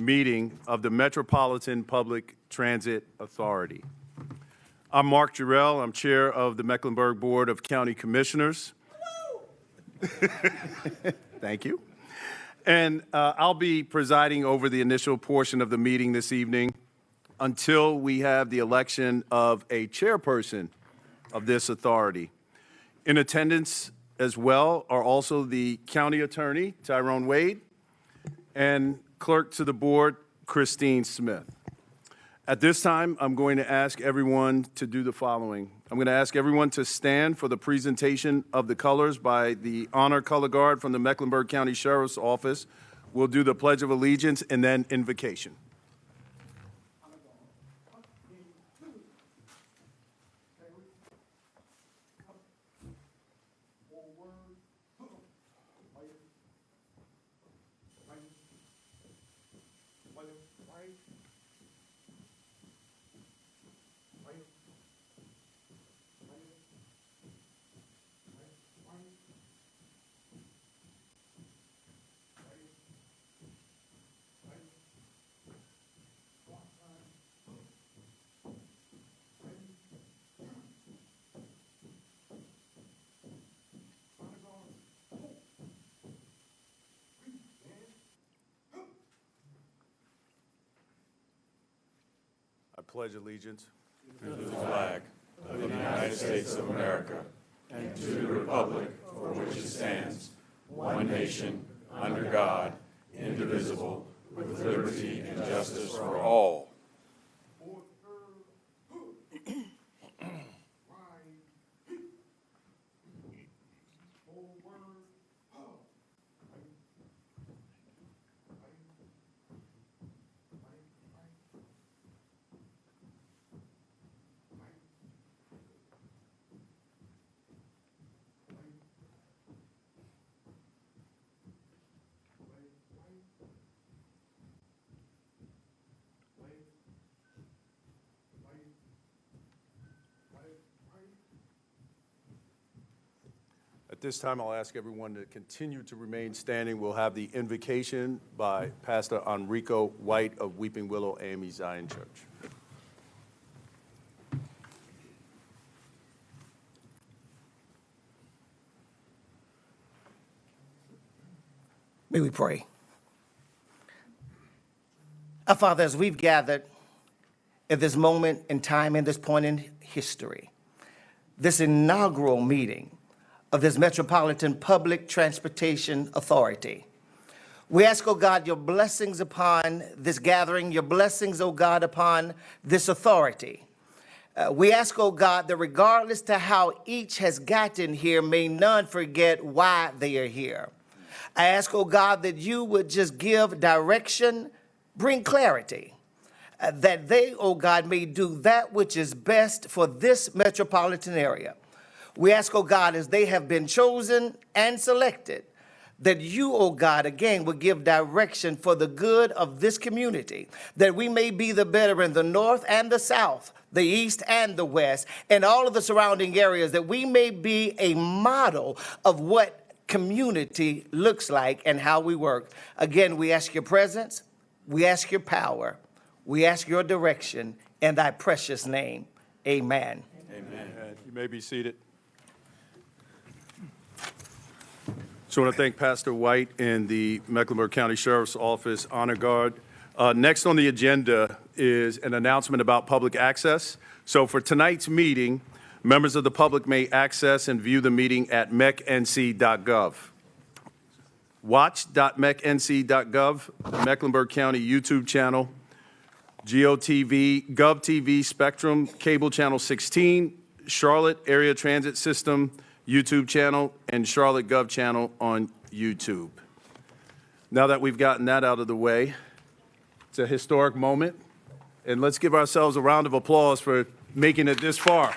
Meeting of the Metropolitan Public Transit Authority. I'm Mark Jarrell. I'm chair of the Mecklenburg Board of County Commissioners. Thank you. And I'll be presiding over the initial portion of the meeting this evening until we have the election of a chairperson of this authority. In attendance as well are also the county attorney, Tyrone Wade, and clerk to the board, Christine Smith. At this time, I'm going to ask everyone to do the following. I'm going to ask everyone to stand for the presentation of the colors by the Honor Color Guard from the Mecklenburg County Sheriff's Office. We'll do the Pledge of Allegiance and then invocation. I pledge allegiance to the flag of the United States of America and to the republic for which it stands, one nation, under God, indivisible, with liberty and justice for all. this time, I'll ask everyone to continue to remain standing. We'll have the invocation by Pastor Enrico White of Weeping Willow AME Zion Church. May we pray. Our Father, as we've gathered at this moment in time, in this point in history, this inaugural meeting of this Metropolitan Public Transportation Authority, we ask, oh God, your blessings upon this gathering, your blessings, oh God, upon this authority. We ask, oh God, that regardless to how each has gotten here, may none forget why they are here. I ask, oh God, that you would just give direction, bring clarity, that they, oh God, may do that which is best for this metropolitan area. We ask, oh God, as they have been chosen and selected, that you, oh God, again, would give direction for the good of this community, that we may be the better in the north and the south, the east and the west, and all of the surrounding areas, that we may be a model of what community looks like and how we work. Again, we ask your presence, we ask your power, we ask your direction in thy precious name. Amen. Amen. You may be seated. So I want to thank Pastor White and the Mecklenburg County Sheriff's Office Honor Guard. Next on the agenda is an announcement about public access. So for tonight's meeting, members of the public may access and view the meeting at mecnc.gov. Watch.mecnc.gov, the Mecklenburg County YouTube channel, GOTV, GovTV Spectrum, Cable Channel 16, Charlotte Area Transit System YouTube channel, and Charlotte Gov channel on YouTube. Now that we've gotten that out of the way, it's a historic moment, and let's give ourselves a round of applause for making it this far.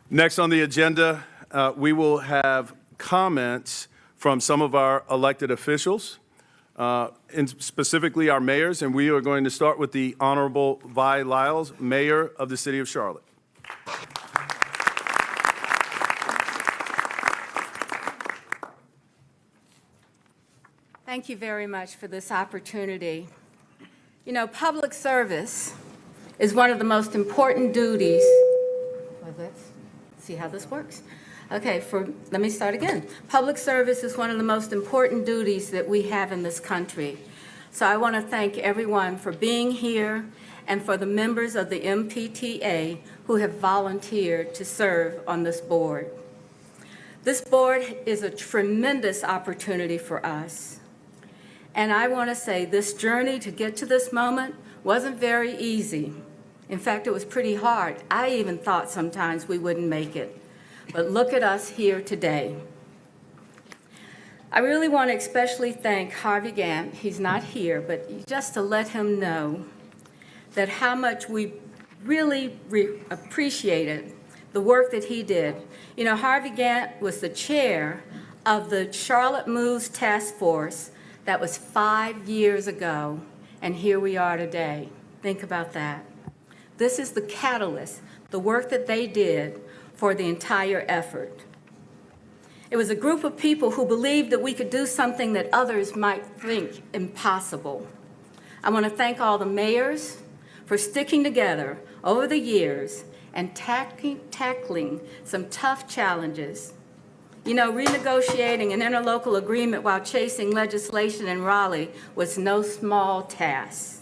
Next on the agenda, we will have comments from some of our elected officials, and specifically our mayors, and we are going to start with the Honorable Vi Lyles, Mayor of the City of Charlotte. Thank you very much for this opportunity. You know, public service is one of the most important duties. Let's see how this works. Okay, let me start again. Public service is one of the most important duties that we have in this country. So I want to thank everyone for being here and for the members of the MPTA who have volunteered to serve on this board. This board is a tremendous opportunity for us. And I want to say this journey to get to this moment wasn't very easy. In fact, it was pretty hard. I even thought sometimes we wouldn't make it. But look at us here today. I really want to especially thank Harvey Gantt. He's not here, but just to let him know that how much we really appreciated the work that he did. You know, Harvey Gantt was the chair of the Charlotte Moves Task Force. That was 5 years ago, and here we are today. Think about that. This is the catalyst, the work that they did for the entire effort. It was a group of people who believed that we could do something that others might think impossible. I want to thank all the mayors for sticking together over the years and tackling some tough challenges. You know, renegotiating an interlocal agreement while chasing legislation in Raleigh was no small task.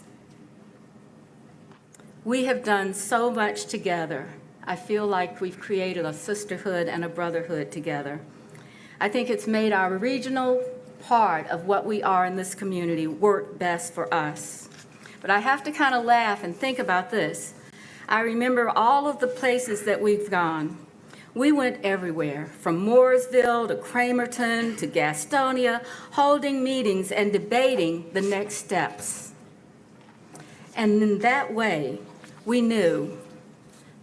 We have done so much together. I feel like we've created a sisterhood and a brotherhood together. I think it's made our regional part of what we are in this community work best for us. But I have to kind of laugh and think about this. I remember all of the places that we've gone. We went everywhere, from Mooresville to Cramerton to Gastonia, holding meetings and debating the next steps. And in that way, we knew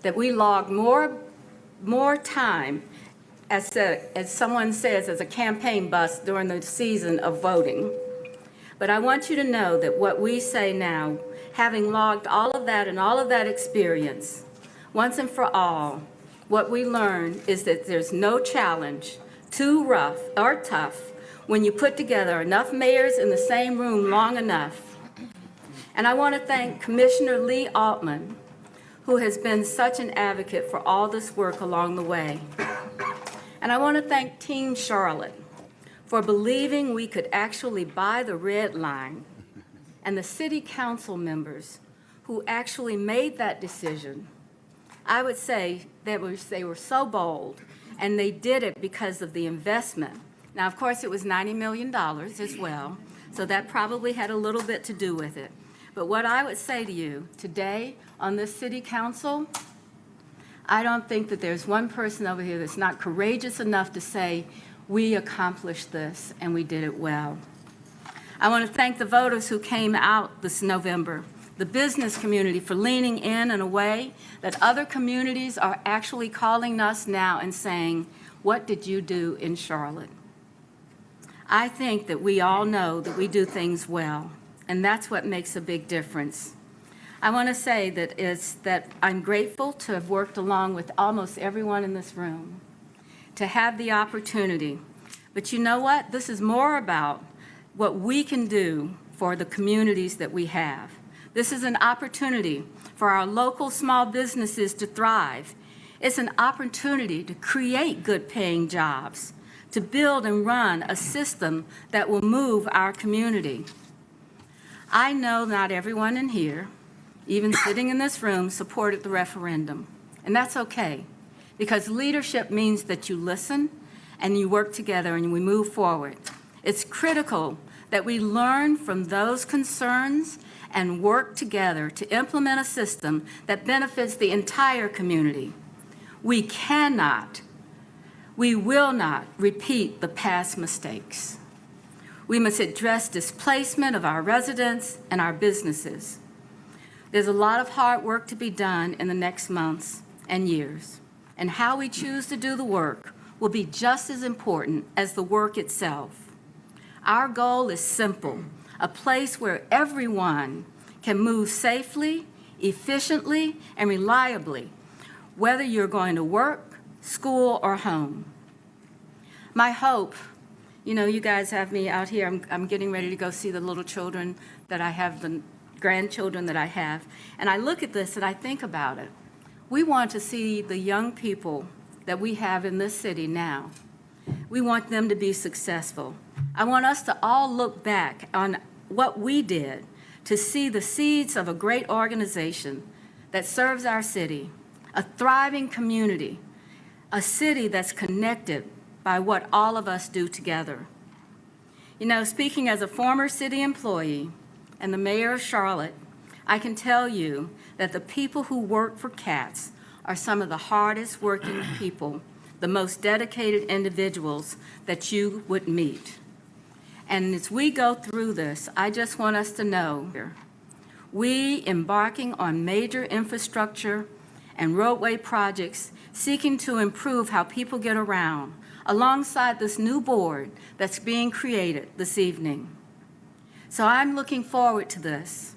that we logged more time, as someone says, as a campaign bus during the season of voting. But I want you to know that what we say now having logged all of that and all of that experience, once and for all, what we learned is that there's no challenge too rough or tough when you put together enough mayors in the same room long enough. And I want to thank Commissioner Lee Altman, who has been such an advocate for all this work along the way. And I want to thank Team Charlotte for believing we could actually buy the red line, and the city council members who actually made that decision. I would say that they were so bold, and they did it because of the investment. Now, of course, it was $90 million as well, so that probably had a little bit to do with it. But what I would say to you today on this city council, I don't think that there's one person over here that's not courageous enough to say, we accomplished this and we did it well. I want to thank the voters who came out this November, the business community for leaning in a way that other communities are actually calling us now and saying, what did you do in Charlotte? I think that we all know that we do things well, and that's what makes a big difference. I want to say that I'm grateful to have worked along with almost everyone in this room, to have the opportunity. But you know what? This is more about what we can do for the communities that we have. This is an opportunity for our local small businesses to thrive. It's an opportunity to create good-paying jobs, to build and run a system that will move our community. I know not everyone in here, even sitting in this room, supported the referendum, and that's okay, because leadership means that you listen and you work together and we move forward. It's critical that we learn from those concerns and work together to implement a system that benefits the entire community. We cannot, we will not repeat the past mistakes. We must address displacement of our residents and our businesses. There's a lot of hard work to be done in the next months and years, and how we choose to do the work will be just as important as the work itself. Our goal is simple, a place where everyone can move safely, efficiently, and reliably, whether you're going to work, school, or home. My hope, you guys have me out here, I'm getting ready to go see the little children that I have, the grandchildren that I have, and I look at this and I think about it. We want to see the young people that we have in this city now. We want them to be successful. I want us to all look back on what we did to see the seeds of a great organization that serves our city, a thriving community, a city that's connected by what all of us do together. Speaking as a former city employee and the mayor of Charlotte, I can tell you that the people who work for CATS are some of the hardest working people, the most dedicated individuals that you would meet. And as we go through this, I just want us to know, we embarking on major infrastructure and roadway projects seeking to improve how people get around, alongside this new board that's being created this evening. So I'm looking forward to this.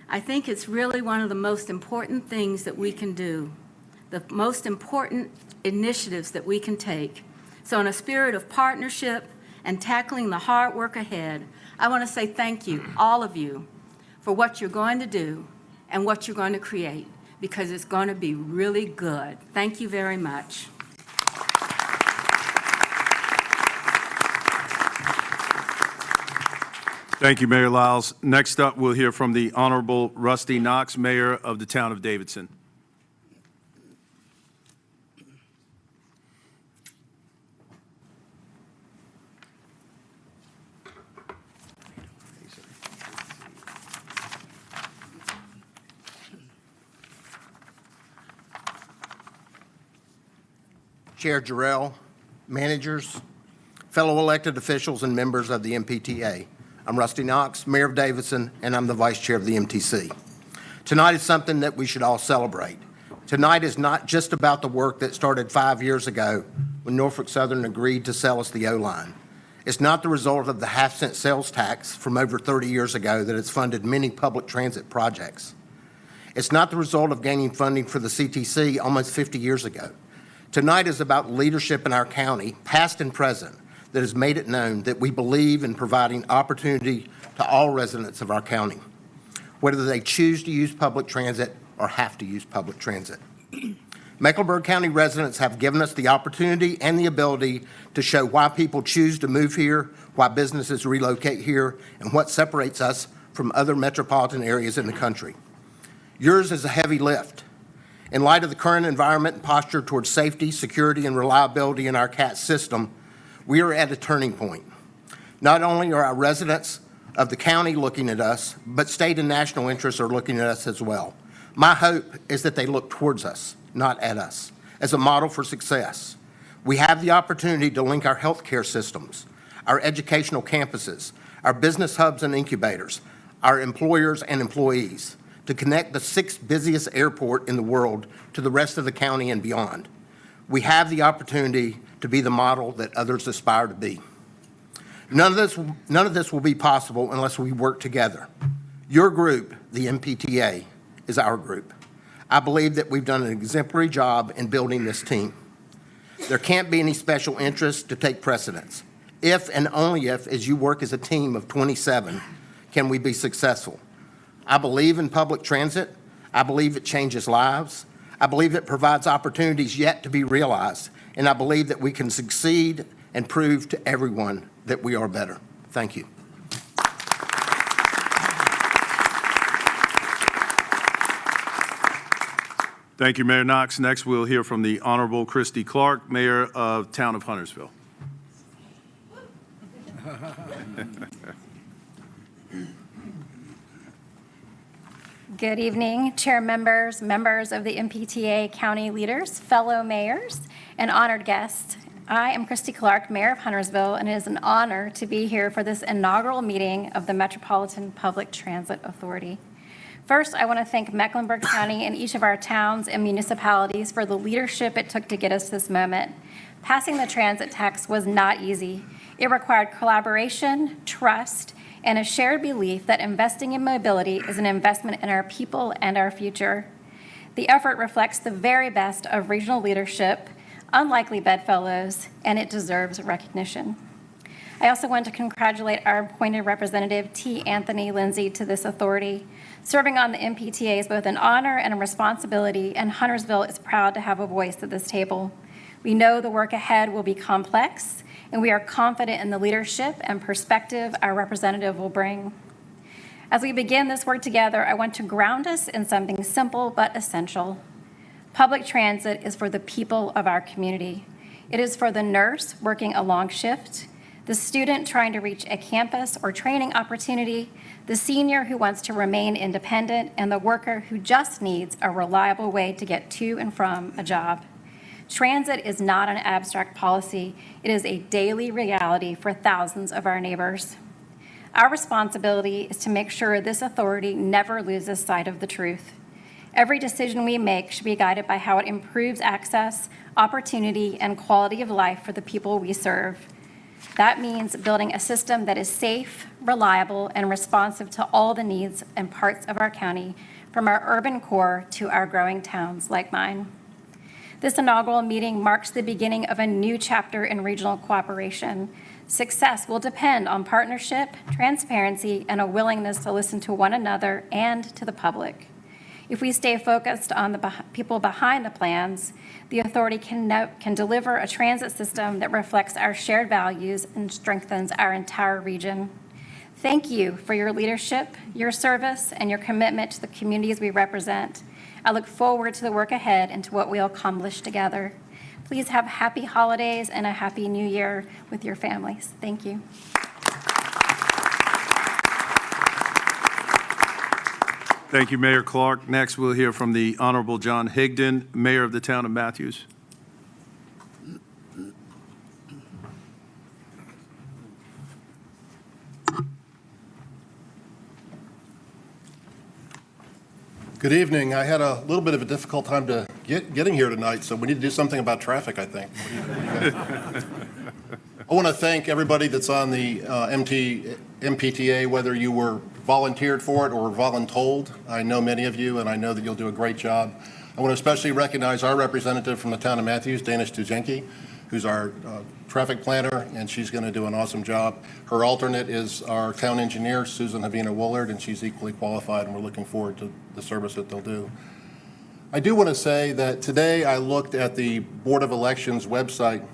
I think it's really one of the most important things that we can do, the most important initiatives that we can take. So in a spirit of partnership and tackling the hard work ahead, I want to say thank you, all of you, for what you're going to do and what you're going to create, because it's going to be really good. Thank you very much. Thank you, Mayor Lyles. Next up, we'll hear from the Honorable Rusty Knox, Mayor of the town of Davidson. Chair Jarrell, managers, fellow elected officials, and members of the MPTA. I'm Rusty Knox, Mayor of Davidson, and I'm the Vice Chair of the MTC. Tonight is something that we should all celebrate. Tonight is not just about the work that started 5 years ago when Norfolk Southern agreed to sell us the O-line. It's not the result of the half-cent sales tax from over 30 years ago that has funded many public transit projects. It's not the result of gaining funding for the CTC almost 50 years ago. Tonight is about leadership in our county, past and present, that has made it known that we believe in providing opportunity to all residents of our county, whether they choose to use public transit or have to use public transit. Mecklenburg County residents have given us the opportunity and the ability to show why people choose to move here, why businesses relocate here, and what separates us from other metropolitan areas in the country. Yours is a heavy lift. In light of the current environment and posture towards safety, security, and reliability in our CAT system, we are at a turning point. Not only are our residents of the county looking at us, but state and national interests are looking at us as well. My hope is that they look towards us, not at us, as a model for success. We have the opportunity to link our healthcare systems, our educational campuses, our business hubs and incubators, our employers and employees, to connect the sixth busiest airport in the world to the rest of the county and beyond. We have the opportunity to be the model that others aspire to be. None of this will be possible unless we work together. Your group, the MPTA, is our group. I believe that we've done an exemplary job in building this team. There can't be any special interest to take precedence. If and only if, as you work as a team of 27, can we be successful. I believe in public transit. I believe it changes lives. I believe it provides opportunities yet to be realized. And I believe that we can succeed and prove to everyone that we are better. Thank you. Thank you, Mayor Knox. Next, we'll hear from the Honorable Christy Clark, Mayor of Town of Huntersville. Good evening, chair members, members of the MPTA county leaders, fellow mayors, and honored guests. I am Christy Clark, Mayor of Huntersville, and it is an honor to be here for this inaugural meeting of the Metropolitan Public Transit Authority. First, I want to thank Mecklenburg County and each of our towns and municipalities for the leadership it took to get us to this moment. Passing the transit tax was not easy. It required collaboration, trust, and a shared belief that investing in mobility is an investment in our people and our future. The effort reflects the very best of regional leadership, unlikely bedfellows, and it deserves recognition. I also want to congratulate our appointed representative, T. Anthony Lindsay, to this authority. Serving on the MPTA is both an honor and a responsibility, and Huntersville is proud to have a voice at this table. We know the work ahead will be complex, and we are confident in the leadership and perspective our representative will bring. As we begin this work together, I want to ground us in something simple but essential. Public transit is for the people of our community. It is for the nurse working a long shift, the student trying to reach a campus or training opportunity, the senior who wants to remain independent, and the worker who just needs a reliable way to get to and from a job. Transit is not an abstract policy. It is a daily reality for thousands of our neighbors. Our responsibility is to make sure this authority never loses sight of the truth. Every decision we make should be guided by how it improves access, opportunity, and quality of life for the people we serve. That means building a system that is safe, reliable, and responsive to all the needs and parts of our county, from our urban core to our growing towns like mine. This inaugural meeting marks the beginning of a new chapter in regional cooperation. Success will depend on partnership, transparency, and a willingness to listen to one another and to the public. If we stay focused on the people behind the plans, the authority can deliver a transit system that reflects our shared values and strengthens our entire region. Thank you for your leadership, your service, and your commitment to the communities we represent. I look forward to the work ahead and to what we'll accomplish together. Please have happy holidays and a happy new year with your families. Thank you. Thank you, Mayor Clark. Next, we'll hear from the Honorable John Higdon, Mayor of the Town of Matthews. Good evening. I had a little bit of a difficult time to getting here tonight, so we need to do something about traffic, I think. I want to thank everybody that's on the MPTA, whether you were volunteered for it or voluntold. I know many of you, and I know that you'll do a great job. I want to especially recognize our representative from the town of Matthews, Dana Stuzenki, who's our traffic planner, and she's going to do an awesome job. Her alternate is our town engineer, Susan Havina Woolard, and she's equally qualified, and we're looking forward to the service that they'll do. I do want to say that today I looked at the Board of Elections website,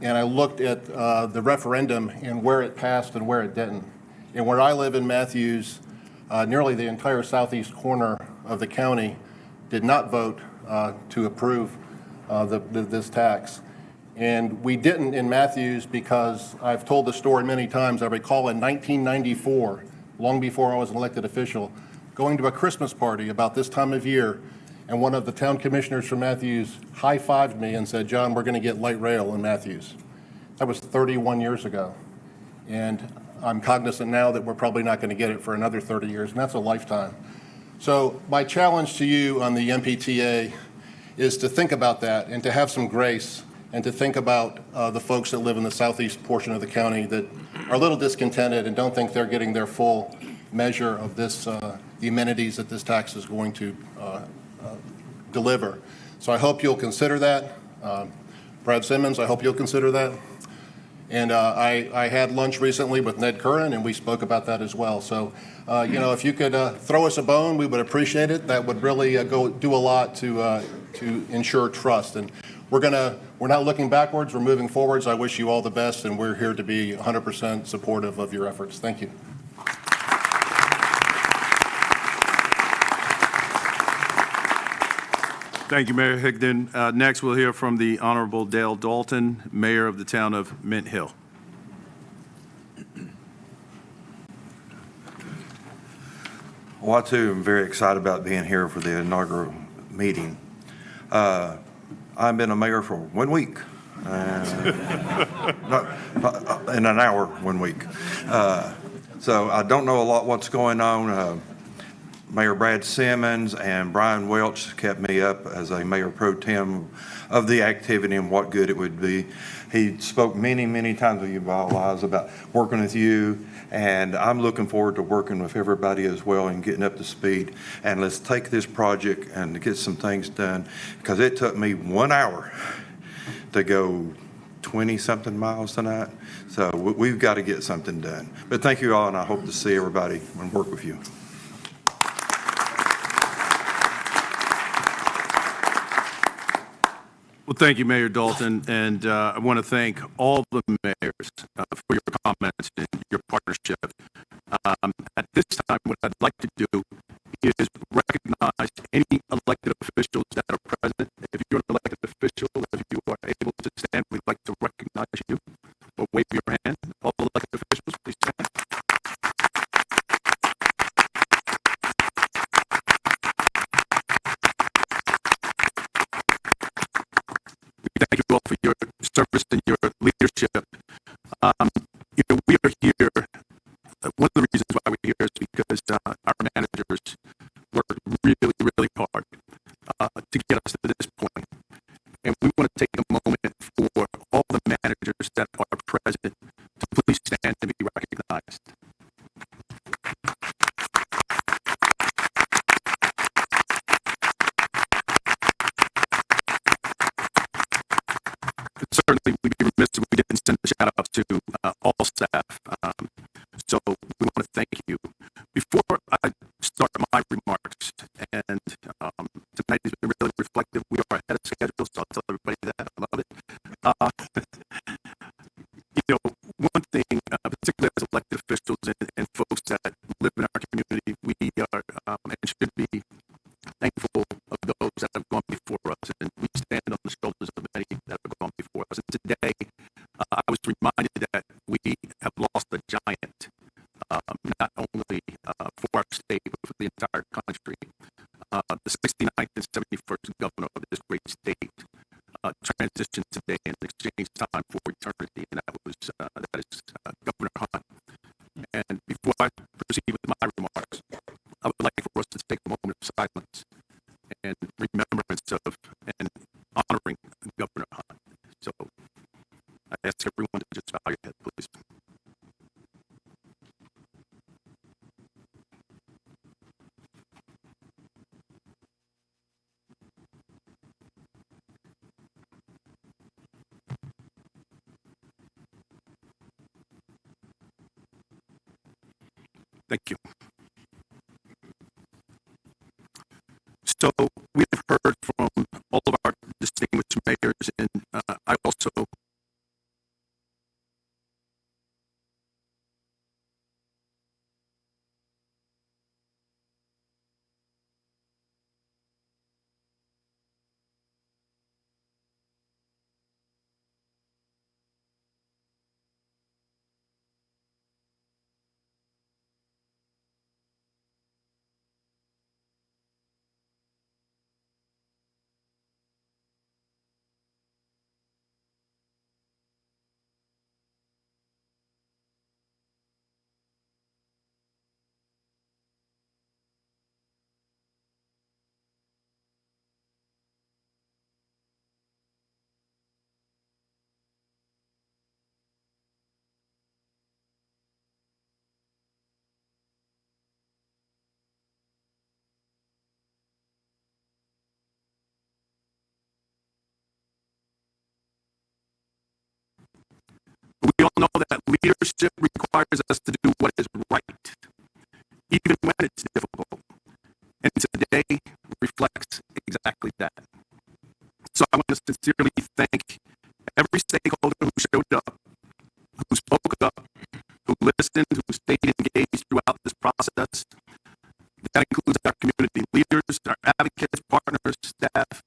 and I looked at the referendum and where it passed and where it didn't. And where I live in Matthews, nearly the entire southeast corner of the county did not vote to approve this tax. And we didn't in Matthews because I've told the story many times. I recall in 1994, long before I was an elected official, going to a Christmas party about this time of year, and one of the town commissioners from Matthews high-fived me and said, "John, we're going to get light rail in Matthews." That was 31 years ago. And I'm cognizant now that we're probably not going to get it for another 30 years, and that's a lifetime. So my challenge to you on the MPTA is to think about that and to have some grace and to think about the folks that live in the southeast portion of the county that are a little discontented and don't think they're getting their full measure of this, the amenities that this tax is going to deliver. So I hope you'll consider that. Brad Simmons, I hope you'll consider that. And I had lunch recently with Ned Curran, and we spoke about that as well. So, you know, if you could throw us a bone, we would appreciate it. That would really do a lot to ensure trust. And we're not looking backwards, we're moving forwards. I wish you all the best, and we're here to be 100% supportive of your efforts. Thank you. Thank you, Mayor Higdon. Next, we'll hear from the Honorable Dale Dalton, Mayor of the town of Mint Hill. Well, I too am very excited about being here for the inaugural meeting. I've been a mayor for 1 week, in an hour 1 week. So I don't know a lot what's going on. Mayor Brad Simmons and Brian Welch kept me up as a mayor pro tem of the activity and what good it would be. He spoke many, many times with you, Liz, about working with you, and I'm looking forward to working with everybody as well and getting up to speed. And let's take this project and get some things done, because it took me 1 hour to go 20-something miles tonight. So we've got to get something done. But thank you all, and I hope to see everybody and work with you. Well, thank you, Mayor Dalton, and I want to thank all the mayors for your comments and your partnership. At this time, what I'd like to do is recognize any elected officials that are present. If you're an elected official, if you are able to stand, we'd like to recognize you. Or wave your hand. All elected officials, please stand. Thank you all for your service and your leadership. We are here. One of the reasons why we're here is because our managers worked really, really hard to get us to this point. And we want to take a moment for all the managers that are present to please stand and be recognized. Certainly, we'd be remiss if we didn't send a shout out to all staff. So we want to thank you. Before I start my remarks, and tonight has been really reflective. We are ahead of schedule, so I'll tell everybody that. I love it. One thing, particularly as elected officials and folks that live in our community, we are and should be thankful of those that have gone before us, and we stand on the shoulders of many that have gone before us. And today, I was reminded that we have lost a giant, not only for our state, but for the entire country. The 69th and 71st governor of this great state transitioned today in exchange time for eternity, and that is Governor Hunt. And before I proceed with my remarks, I would like for us to take a moment of silence and remembrance of and honoring Governor Hunt. So I ask everyone to just Thank you. So we have heard from all of our distinguished mayors, and I also we all know that leadership requires us to do what is right, even when it's difficult. And today reflects exactly that. So I want to sincerely thank every stakeholder who showed up, who spoke up, who listened, who stayed engaged throughout this process. That includes our community leaders, our advocates, partners, staff,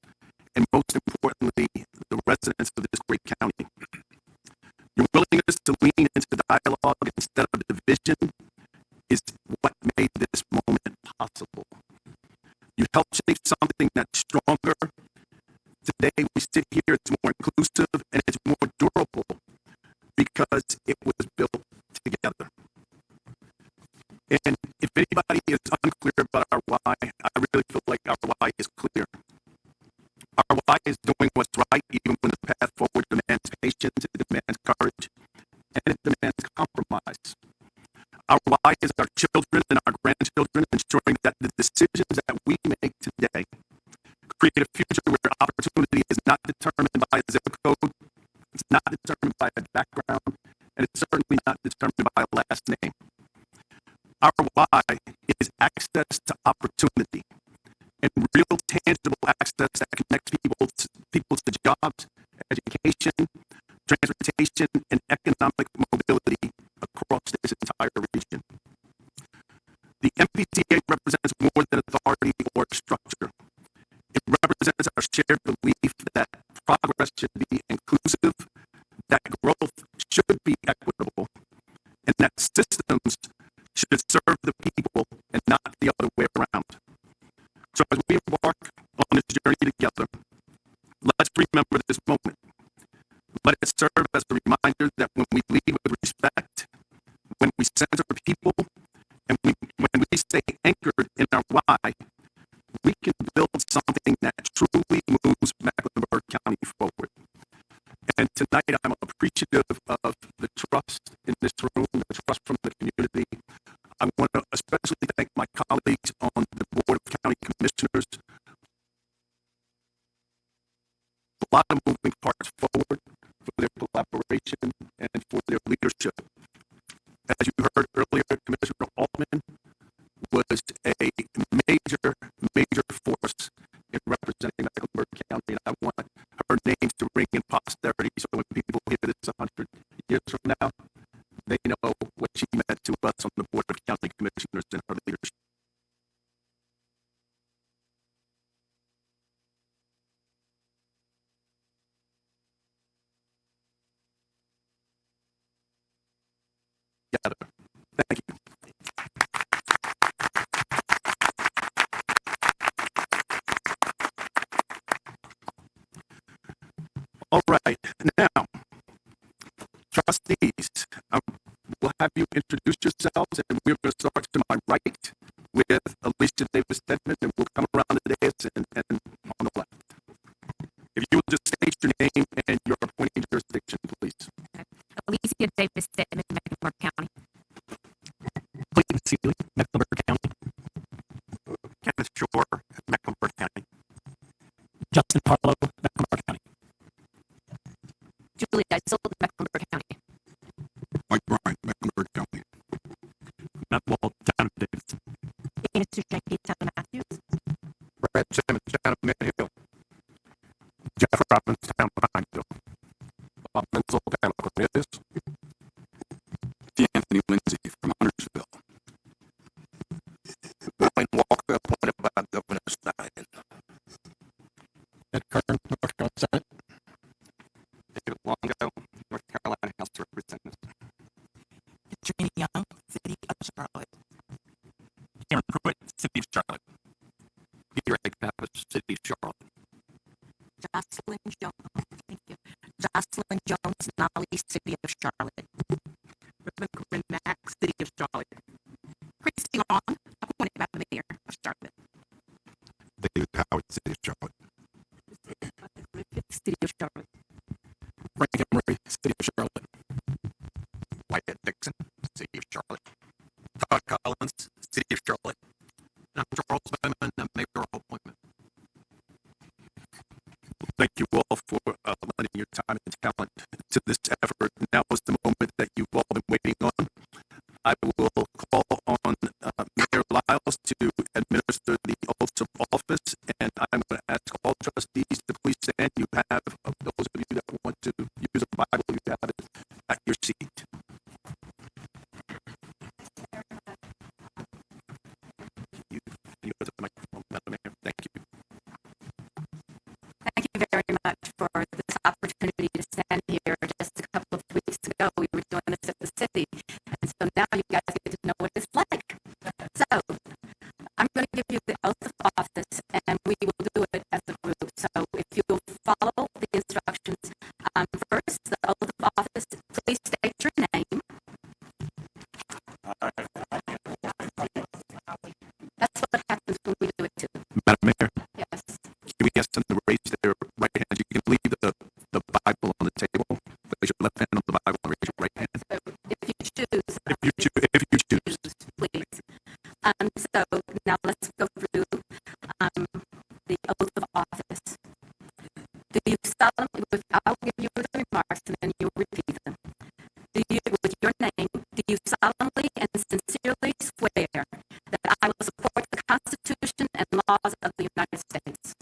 and most importantly, the residents of this great county. Your willingness to lean into dialogue instead of division is what made this moment possible. You helped shape something that's stronger. Today we sit here, it's more inclusive and it's more durable because it was built together. And if anybody is unclear about our why, I really feel like our why is clear. Our why is doing what's right even when the path forward demands patience, it demands courage, and it demands compromise. Our why is our children and our grandchildren, ensuring that the decisions that we make today create a future where opportunity is not determined by a zip code, it's not determined by a background, and it's certainly not determined by a last name. Our why is access to opportunity and real tangible access that connects people to jobs, education, transportation, and economic mobility across this entire region. The MPTA represents more than authority or structure. It represents our shared belief that progress should be inclusive, that growth should be equitable, and that systems should serve the people and not the other way around. So as we embark on this journey together, let's remember this moment. Let it serve as a reminder that when we lead with respect, when we center people, and when we stay anchored in our why, we can build something that truly moves Mecklenburg County forward. And tonight I'm appreciative of the trust in this room, the trust from the community. I want to especially thank my colleagues on the Board of County Commissioners. A lot of moving parts forward for their collaboration and for their leadership. As you heard earlier, Commissioner Altman was a major force in representing Mecklenburg County, and I want her name to ring in posterity so when people hear this 100 years from now, they know what she meant to us on the Board of County Commissioners and her leadership. Together. Thank you. All right, now, trustees, we'll have you introduce yourselves, and we're going to start to my right with Alicia Davis Stedman, and we'll come around the dais and on the left. If you will just state your name and your appointing jurisdiction, please. Alicia Davis Stedman, Mecklenburg County. Clayton Seeley, Mecklenburg County. Kenneth Shore, Mecklenburg County. Justin Harlow, Mecklenburg County. Julie Eisel, Mecklenburg County. Mike Bryant, Mecklenburg County. Matt Wall, Town Ed Kern, North Carolina Senate. David Longo, North Carolina House of Representatives. Katrina Young, City of Charlotte. Cameron Pruitt, City of Charlotte. Peter Eggpappas, City of Charlotte. Jocelyn Jones, thank you. Jocelyn Jones, Nolly, City of Charlotte. Rebecca Mack, City of Charlotte. Christy Long, appointed by the Mayor of Charlotte. David Howard, City of Charlotte. City of Charlotte. Frank Emery, City of Charlotte. Wyatt Dixon, City of Charlotte. Todd Collins, City of Charlotte. And I'm Charles Bowman, a mayoral appointment. Thank you all for lending your time and talent to this effort. Now is the moment that you've all been waiting on. I will call on Mayor Lyles to administer the oaths of office, and I'm going to ask all trustees to please stand. You have, those of you that want to use a Bible, you have it at your seat. You have the microphone, Madam Mayor. Thank you. Thank you very much for this opportunity to stand here. Just a couple of weeks ago, we were doing this at the city, and so now you guys get to know what it's like. So I'm going to give you the oath of office, and we will do it as a group. So if you'll follow the instructions, first, the oath of office, please state your name. That's what happens when we do it too. Madam Mayor, Yes. can we ask them to raise their right hand? You can leave the Bible on the table. Place your left hand on the Bible and raise your right hand. So if you choose. If you choose. Please. So now let's go through the oath of office. Do you solemnly, I'll give you the remarks and then you'll repeat them. Do you, with your name, do you solemnly and sincerely swear that I will support the Constitution and laws of the United States?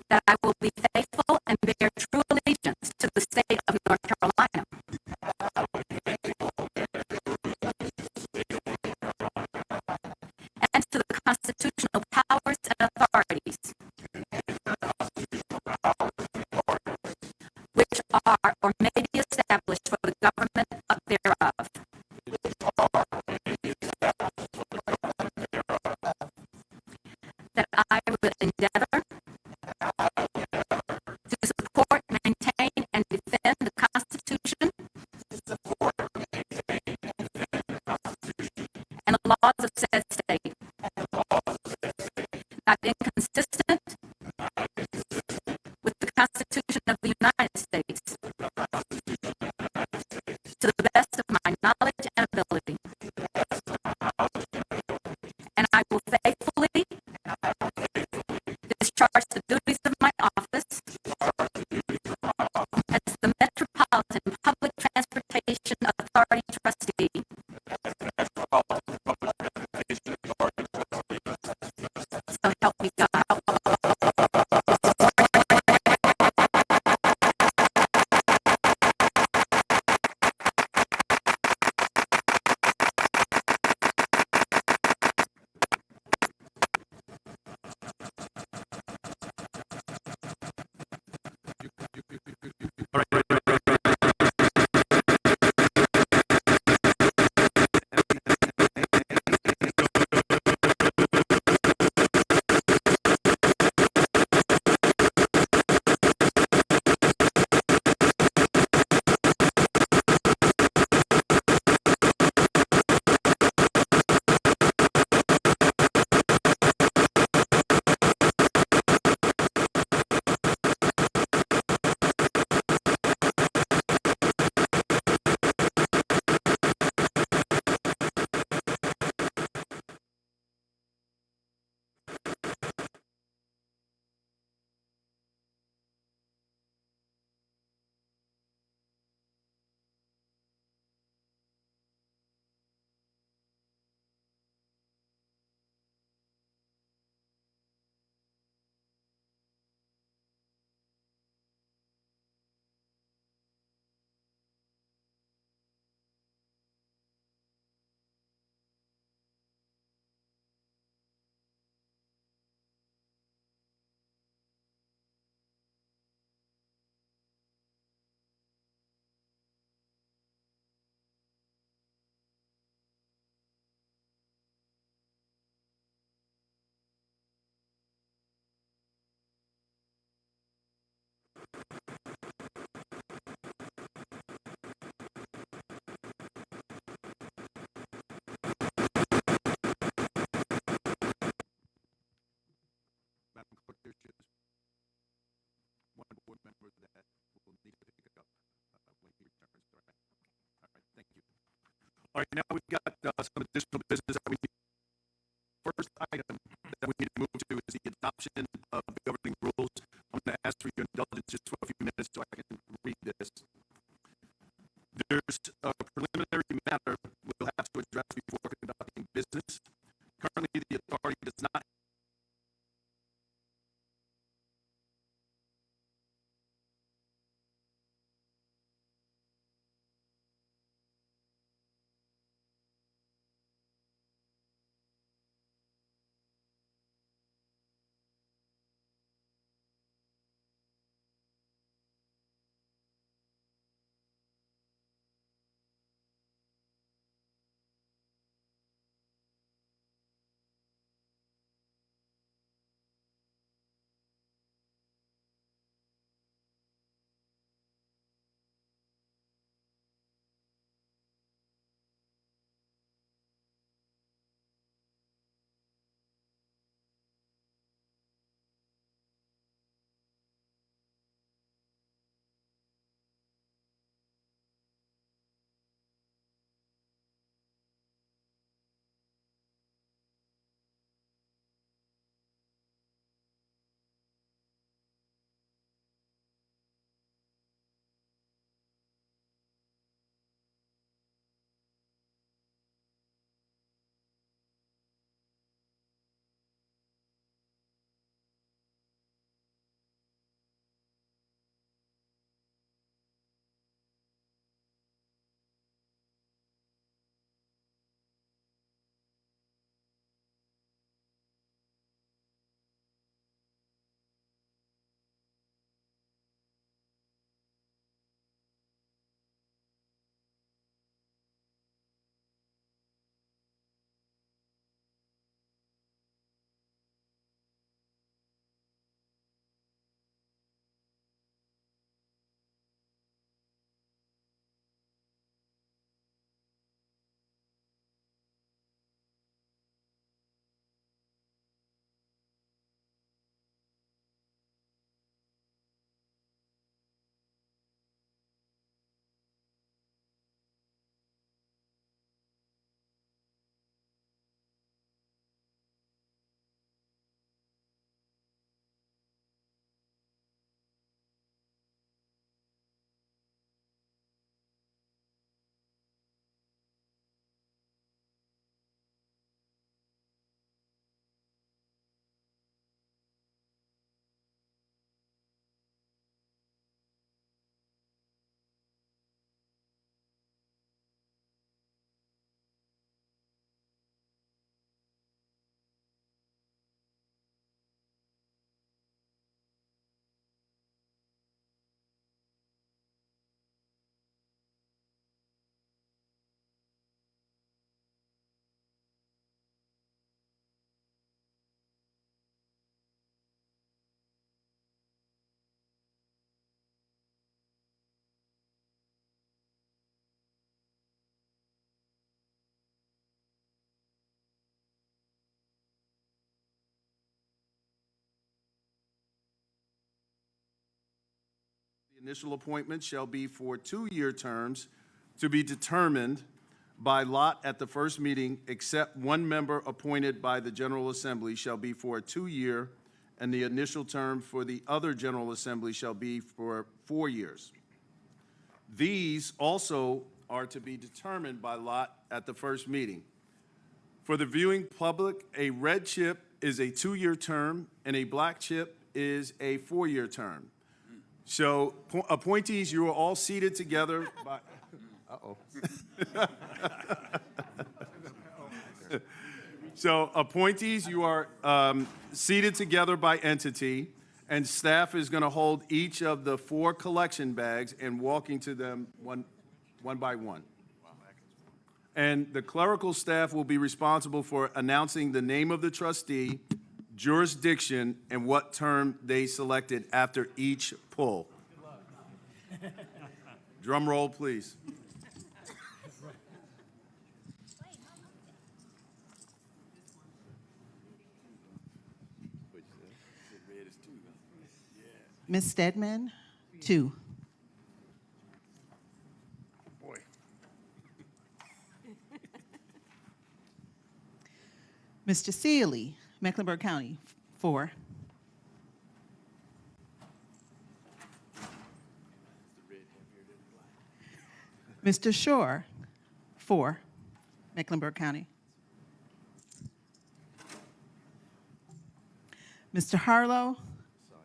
That I will be faithful and bear true allegiance to the state of North Carolina. And to the constitutional powers and authorities which are or may be established for the government thereof. That I will endeavor to support, maintain, and defend the Constitution member that will need to pick it up when he returns. All right. All right. Thank you. All right. Now we've got some additional business that we need. First item that we need to move to is the adoption of governing rules. I'm going to ask for your indulgence just for a few minutes so I can read this. There's a preliminary matter we'll have to address before conducting business. Currently, the authority does not The initial appointment shall be for 2-year terms to be determined by lot at the first meeting, except one member appointed by the General Assembly shall be for a 2-year, and the initial term for the other General Assembly shall be for 4 years. These also are to be determined by lot at the first meeting. For the viewing public, a red chip is a 2-year term, and a black chip is a 4-year term. So appointees, you are all seated together by, uh-oh. So appointees, you are seated together by entity, and staff is going to hold each of the 4 collection bags and walking to them one by one. And the clerical staff will be responsible for announcing the name of the trustee, jurisdiction, and what term they selected after each pull. Drum roll, please. Ms. Stedman, 2. Boy. Mr. Sealy, Mecklenburg County, 4. Mr. Shore, 4, Mecklenburg County. Mr. Harlow,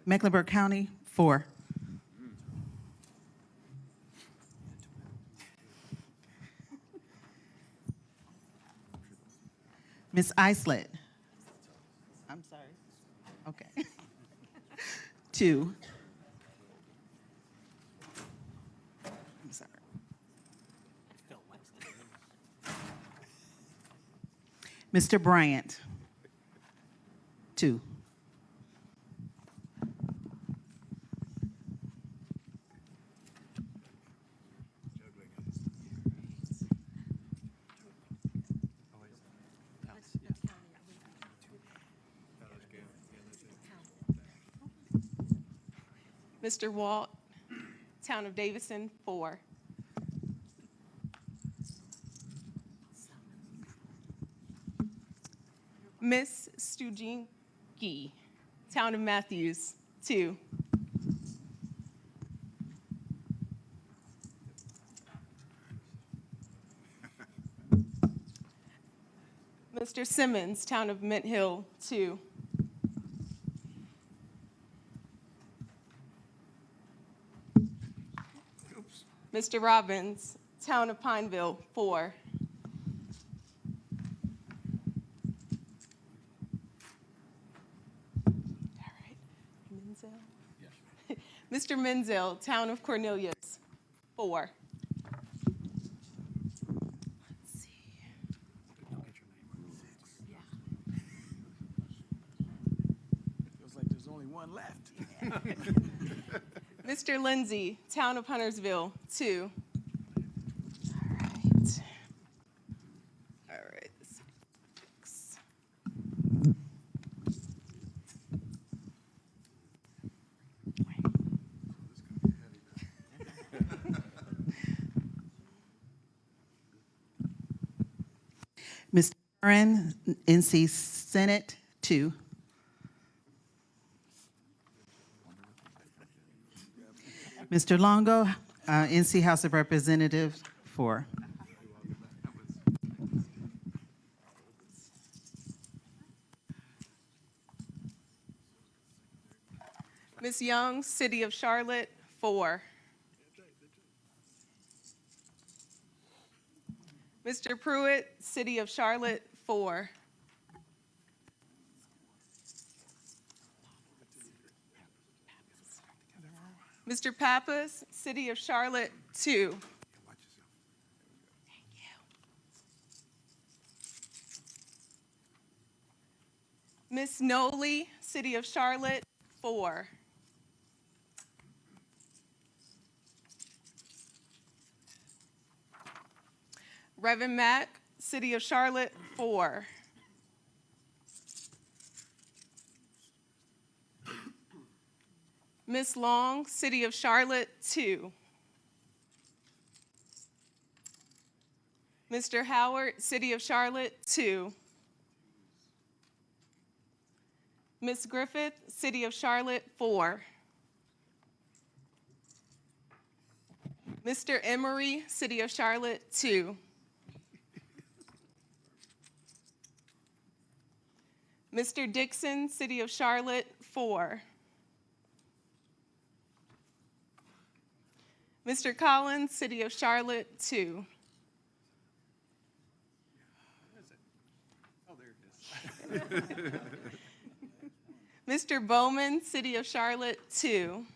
Mecklenburg County, 4. Ms. Islett. I'm sorry. Okay. 2. I'm sorry. Mr. Bryant. 2. Mr. Walt, Town of Davison, 4. Miss Stujinski, Town of Matthews, 2. Mr. Simmons, Town of Mint Hill, 2. Mr. Robbins, Town of Pineville, 4. All right. Menzel? Yes. Mr. Menzel, Town of Cornelius, 4. Let's see. Yeah. Feels like there's only one left. Mr. Lindsay, Town of Huntersville, 2. All right. All right. Six. Mr. Curran, NC Senate, 2. Mr. Longo, NC House of Representatives, 4. Ms. Young, City of Charlotte, 4. Mr. Pruitt, City of Charlotte, 4. Mr. Pappas, City of Charlotte, 2. Thank you. Ms. Noli, City of Charlotte, 4. Reverend Mack, City of Charlotte, 4. Ms. Long, City of Charlotte, 2. Mr. Howard, City of Charlotte, 2. Ms. Griffith, City of Charlotte, 4. Mr. Emery, City of Charlotte, 2. Mr. Dixon, City of Charlotte, 4. Mr. Collins, City of Charlotte, 2. Oh, there it is. Mr. Bowman, City of Charlotte, 2.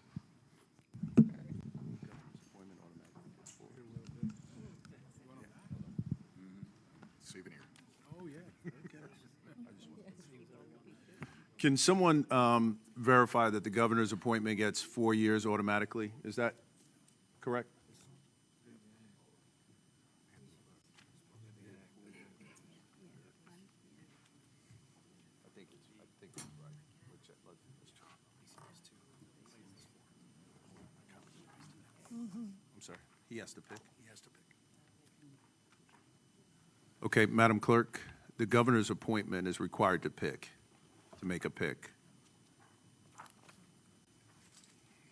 Souvenir. Oh, yeah. Can someone verify that the governor's appointment gets 4 years automatically? Is that correct? sorry. He has to pick. He has to pick. Okay, Madam Clerk, the governor's appointment is required to pick, to make a pick.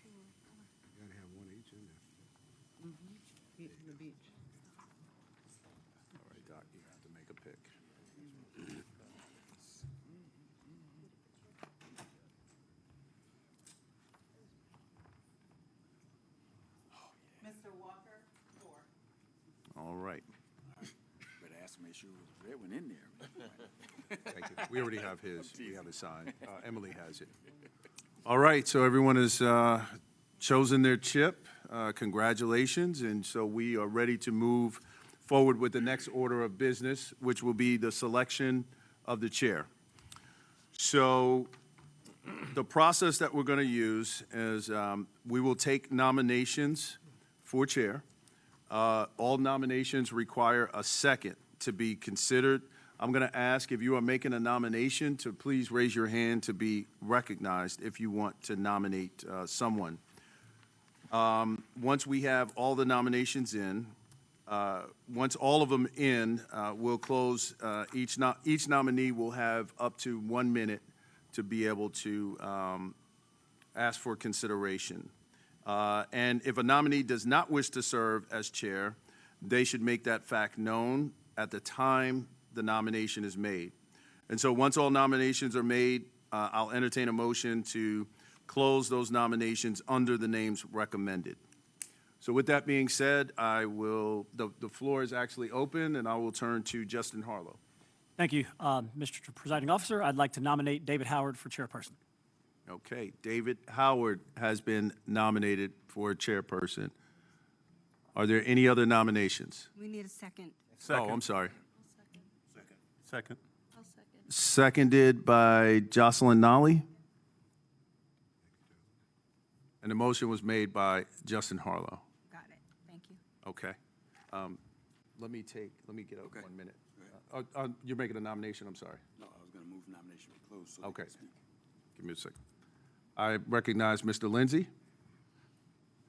You gotta have one each in there. All right, Doc, you have to make a pick. Mr. Walker, 4. All right. Better ask to make sure it was red one in there. Thank you. We already have his. We have his sign. Emily has it. All right, so everyone has chosen their chip. Congratulations. And so we are ready to move forward with the next order of business, which will be the selection of the chair. So the process that we're going to use is we will take nominations for chair. All nominations require a second to be considered. I'm going to ask if you are making a nomination to please raise your hand to be recognized if you want to nominate someone. Once we have all the nominations in, once all of them in, we'll close. Each nominee will have up to 1 minute to be able to ask for consideration. And if a nominee does not wish to serve as chair, they should make that fact known at the time the nomination is made. And so once all nominations are made, I'll entertain a motion to close those nominations under the names recommended. So with that being said, the floor is actually open, and I will turn to Justin Harlow. Thank you, Mr. Presiding Officer. I'd like to nominate David Howard for chairperson. Okay, David Howard has been nominated for chairperson. Are there any other nominations? We need a second. Oh, I'm sorry. Second. Seconded by Jocelyn Nolly. And the motion was made by Justin Harlow. Got it. Thank you. Okay. Let me get up 1 minute. You're making a nomination, I'm sorry. No, I was gonna move nomination to close. So Okay. Give me a second. I recognize Mr. Lindsay.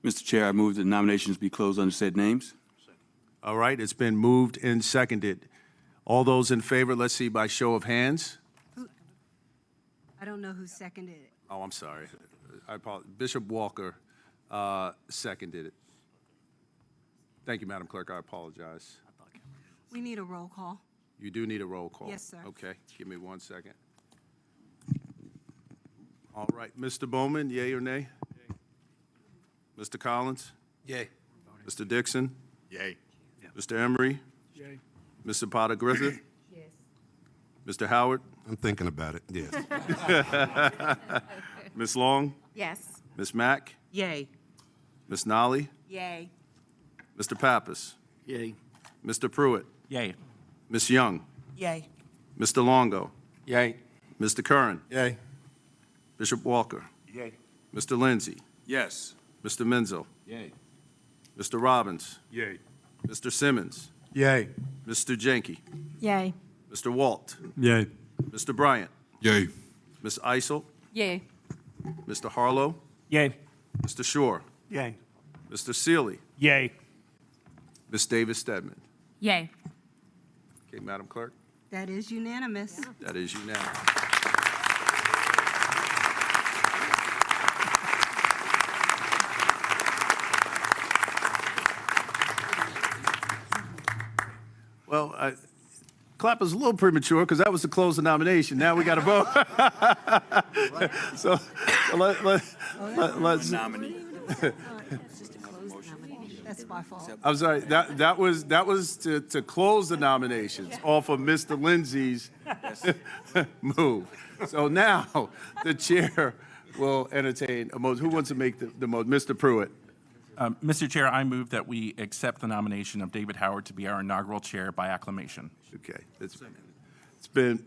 Mr. Chair, I move that nominations be closed under said names. All right, it's been moved and seconded. All those in favor, let's see by show of hands. I don't know who seconded it. Oh, I'm sorry. I apologize. Bishop Walker seconded it. Thank you, Madam Clerk. I apologize. We need a roll call. You do need a roll call. Yes, sir. Okay, give me 1 second. All right, Mr. Bowman, yea or nay? Yay. Mr. Collins? Yay. Mr. Dixon? Yay. Mr. Emery? Yay. Mr. Potter Griffith? Yes. Mr. Howard? I'm thinking about it, yes. Ms. Long? Yes. Ms. Mack? Yay. Ms. Nolly? Yay. Mr. Pappas? Yay. Mr. Pruitt? Yay. Ms. Young? Yay. Mr. Longo? Yay. Mr. Curran? Yay. Bishop Walker? Yay. Mr. Lindsay? Yes. Mr. Menzel? Yay. Mr. Robbins? Yay. Mr. Simmons? Yay. Mr. Jenke? Yay. Mr. Walt? Yay. Mr. Bryant? Yay. Ms. Isel? Yay. Mr. Harlow? Yay. Mr. Shore? Yay. Mr. Sealy? Yay. Ms. Davis Stedman? Yay. Okay, Madam Clerk, That is unanimous. that is unanimous. Well, clap is a little premature because that was to close the nomination. Now we got to vote. So let's. That's my fault. I'm sorry. That was to close the nominations off of Mr. Lindsay's move. So now the chair will entertain a motion. Who wants to make the motion? Mr. Pruitt. Mr. Chair, I move that we accept the nomination of David Howard to be our inaugural chair by acclamation. Okay. It's been,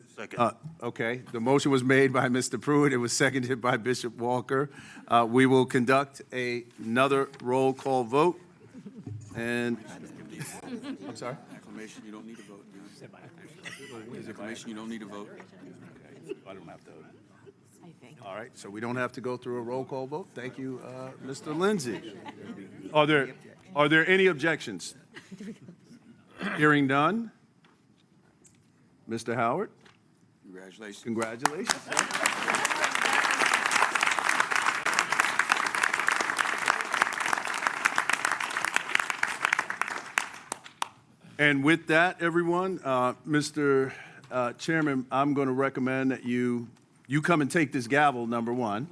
okay. The motion was made by Mr. Pruitt. It was seconded by Bishop Walker. We will conduct another roll call vote. And, I'm sorry? Acclamation, you don't need a vote. Acclamation, you don't need a vote. I don't have to. All right, so we don't have to go through a roll call vote. Thank you, Mr. Lindsay. Are there Are there any objections? Hearing none. Mr. Howard? Congratulations. Congratulations. And with that, everyone, Mr. Chairman, I'm going to recommend that you come and take this gavel, number one.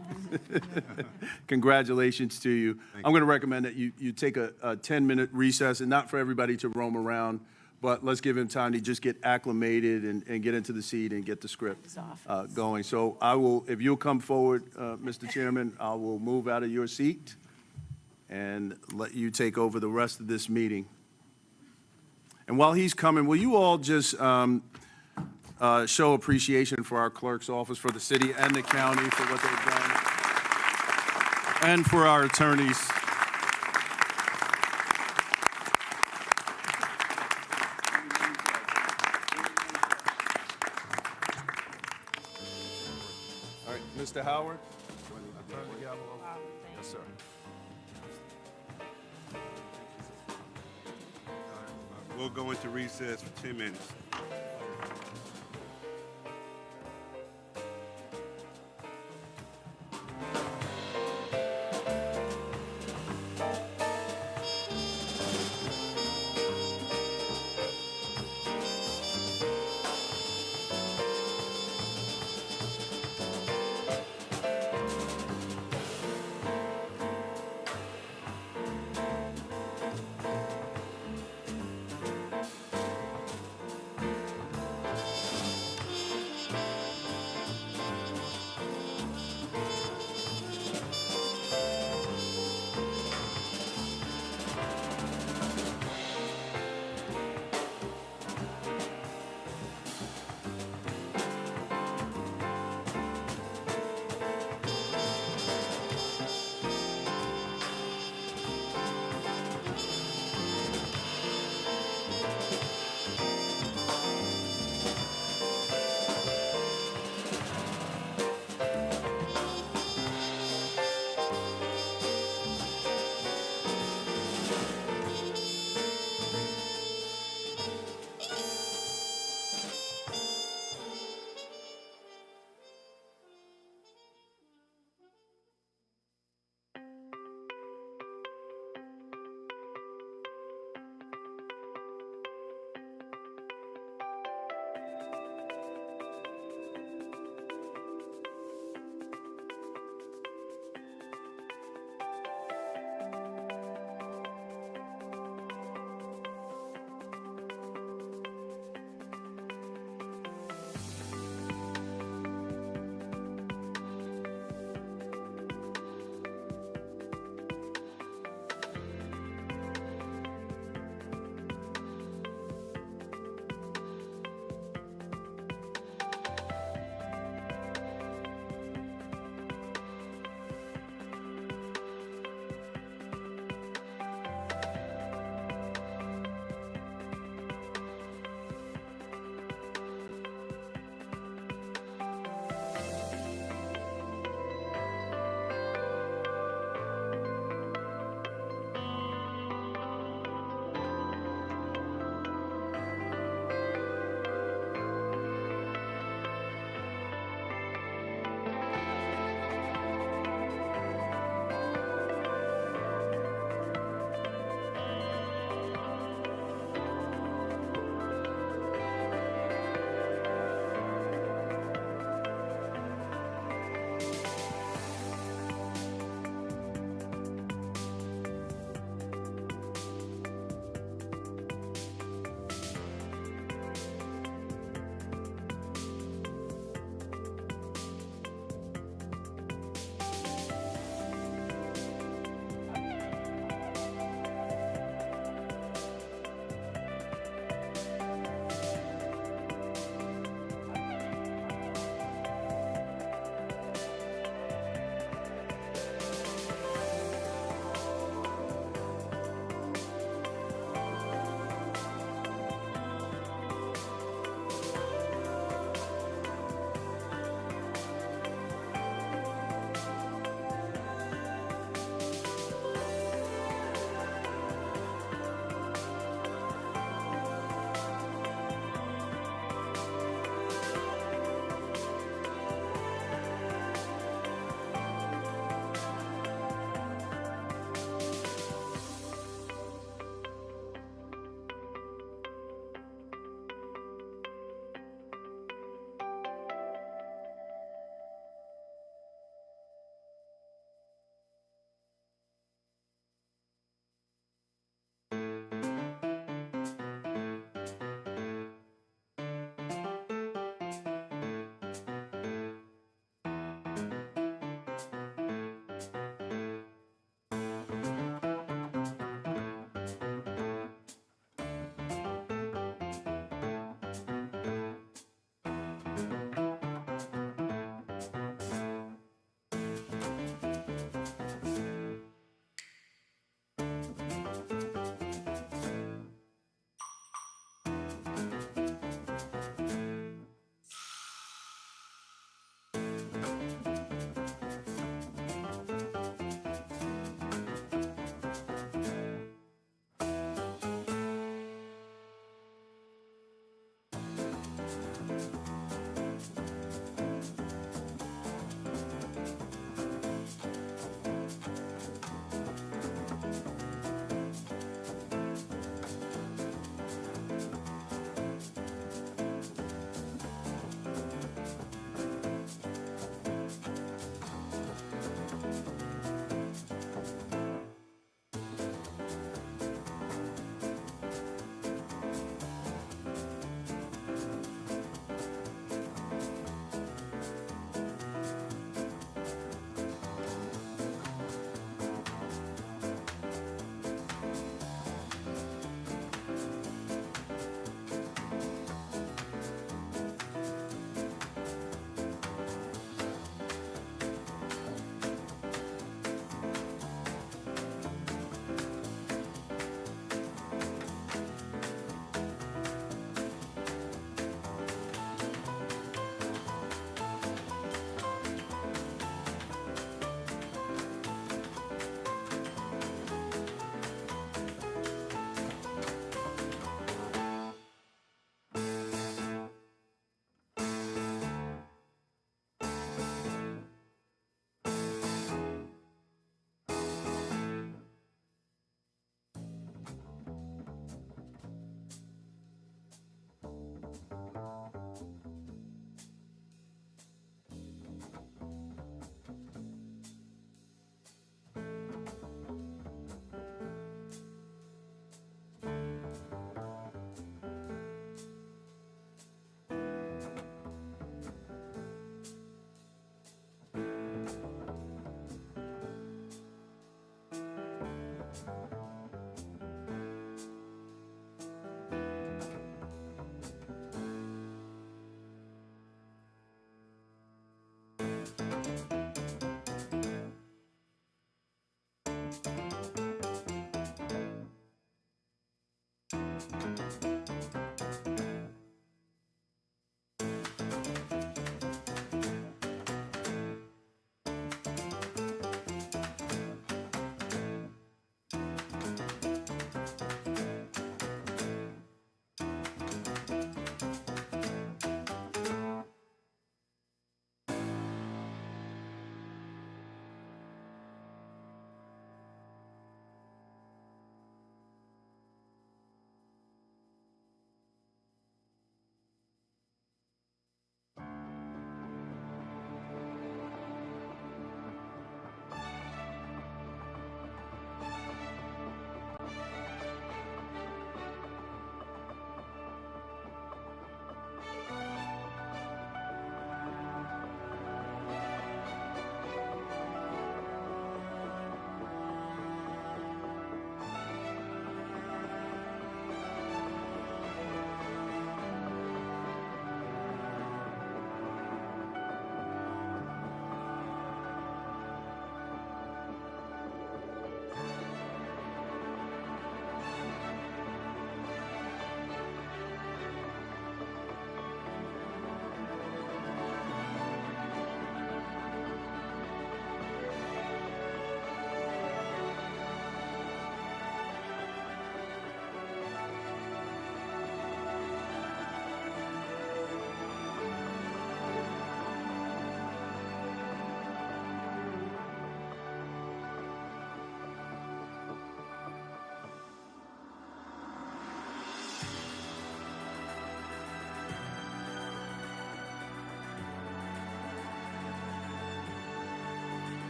Congratulations to you. I'm going to recommend that you take a 10-minute recess, and not for everybody to roam around, but let's give him time to just get acclimated and get into the seat and get the script going. So I will, if you'll come forward, Mr. Chairman, I will move out of your seat and let you take over the rest of this meeting. And while he's coming, will you all just show appreciation for our clerk's office, for the city and the county for what they've done, and for our attorneys. All right, Mr. Howard, I turn the gavel over. Yes, sir. We'll go into recess for 10 minutes.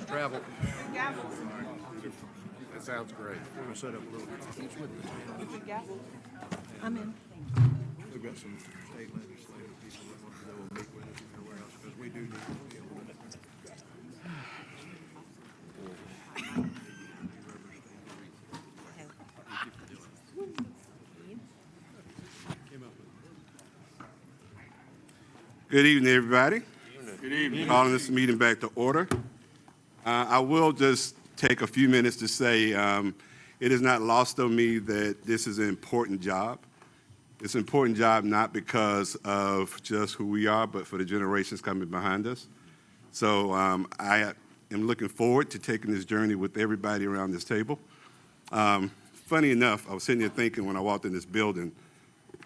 Travel. That sounds great. We're going to set up a little. I'm in. We've got some state legislative people that want to go and meet with us in their warehouse because we do need to be able to. Good evening, everybody. Good evening. Calling this meeting back to order. I will just take a few minutes to say it is not lost on me that this is an important job. It's an important job not because of just who we are, but for the generations coming behind us. So I am looking forward to taking this journey with everybody around this table. Funny enough, I was sitting there thinking when I walked in this building,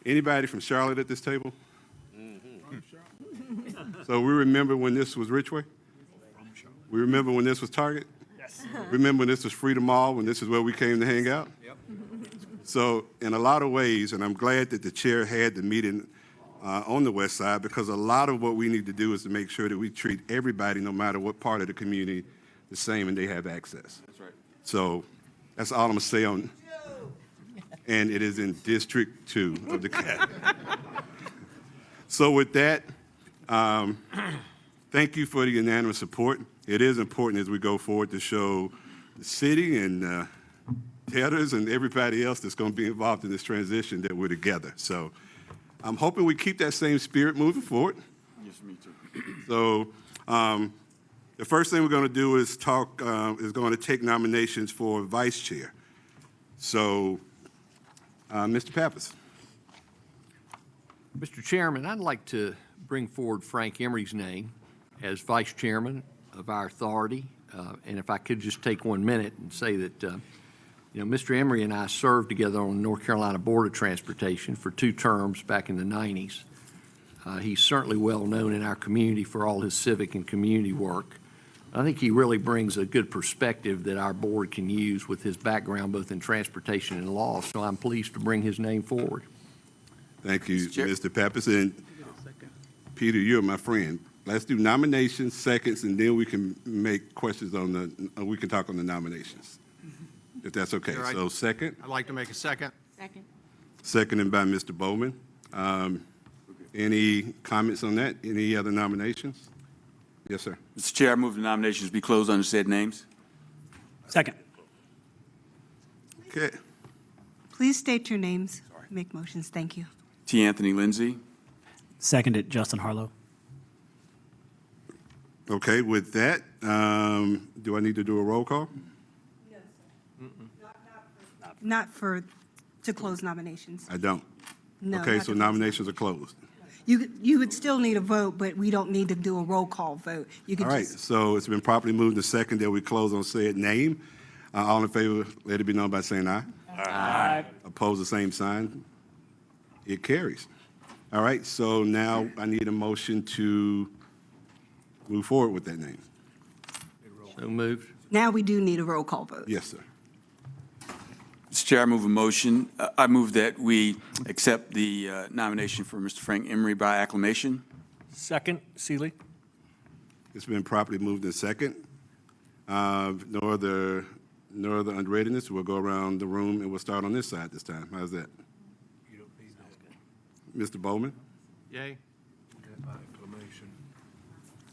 anybody from Charlotte at this table? So we remember when this was Ridgeway? We remember when this was Target? Yes. Remember when this was Freedom Mall, when this is where we came to hang out? Yep. So in a lot of ways, and I'm glad that the chair had the meeting on the west side, because a lot of what we need to do is to make sure that we treat everybody, no matter what part of the community, the same and they have access. That's right. So that's all I'm going to say on, and it is in District 2 of the CAT. So with that, thank you for the unanimous support. It is important as we go forward to show the city and debtors and everybody else that's going to be involved in this transition that we're together. So I'm hoping we keep that same spirit moving forward. Yes, me too. So the first thing we're going to do is going to take nominations for vice chair. So, Mr. Pappas. Mr. Chairman, I'd like to bring forward Frank Emery's name as vice chairman of our authority. And if I could just take 1 minute and say that, Mr. Emery and I served together on the North Carolina Board of Transportation for 2 terms back in the 90s. He's certainly well known in our community for all his civic and community work. I think he really brings a good perspective that our board can use with his background both in transportation and law. So I'm pleased to bring his name forward. Thank you, Mr. Pappas. And Peter, you're my friend. Let's do nominations, seconds, and then we can make questions on we can talk on the nominations, if that's okay. Sure, So second. I'd like to make a second. Second. Seconded by Mr. Bowman. Any comments on that? Any other nominations? Yes, sir. Mr. Chair, I move the nominations be closed under said names. Second. Okay. Please state your names. Make motions. Thank you. T. Anthony Lindsay. Seconded, Justin Harlow. Okay, with that, do I need to do a roll call? Not to close nominations. I don't. No, Okay, not so to close. nominations are closed. You would still need a vote, but we don't need to do a roll call vote. You could All right, just, so it's been properly moved and second that we close on said name. All in favor, let it be known by saying aye. Aye. Opposed, the same sign. It carries. All right, so now I need a motion to move forward with that name. So moved. now we do need a roll call vote. Yes, sir. Mr. Chair, I move a motion. I move that we accept the nomination for Mr. Frank Emery by acclamation. Second, Seeley. It's been properly moved in second. No other unreadiness. We'll go around the room and we'll start on this side this time. How's that? Mr. Bowman? Yay.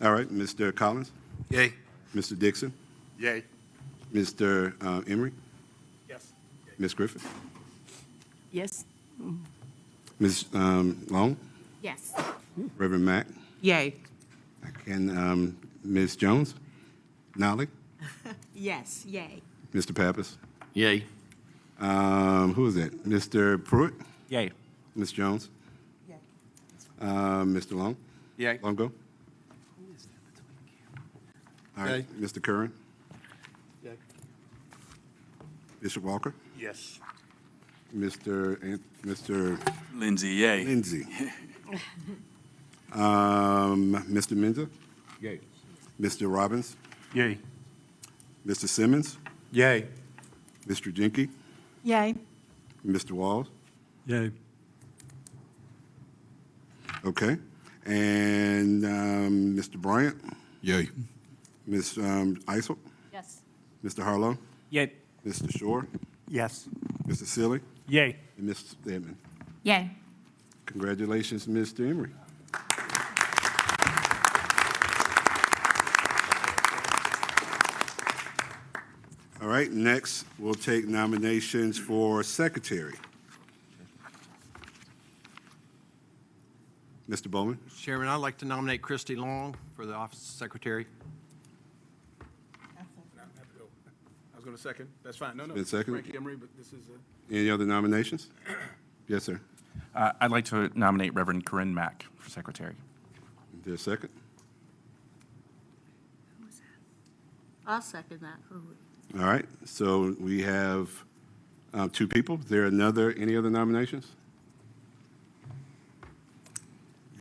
All right, Mr. Collins? Yay. Mr. Dixon? Yay. Mr. Emery? Yes. Ms. Griffith? Yes. Ms. Long? Yes. Reverend Mack? Yay. And Ms. Jones? Nolly? Yes, yay. Mr. Pappas? Yay. Who is that? Mr. Pruitt? Yay. Ms. Jones? Yay. Mr. Long? Yay. Longo? All right, Mr. Curran? Yay. Bishop Walker? Yes. Mr. Lindsay, yay. Lindsay? Mr. Menza? Yay. Mr. Robbins? Yay. Mr. Simmons? Yay. Mr. Jenke? Yay. Mr. Walls? Yay. Okay. And Mr. Bryant? Yay. Ms. Isel? Yes. Mr. Harlow? Yay. Mr. Shore? Yes. Mr. Sealy? Yay. And Ms. Stedman? Yay. Congratulations, Mr. Emery. All right, next we'll take nominations for secretary. Mr. Bowman? Chairman, I'd like to nominate Christy Long for the office of secretary. I was going to second. That's fine. No, no. Been seconded? Frank Emery, but this is Any other nominations? Yes, sir. I'd like to nominate Reverend Corinne Mack for secretary. Is there a second? I'll second that. All right, so we have 2 people. Is there any other nominations?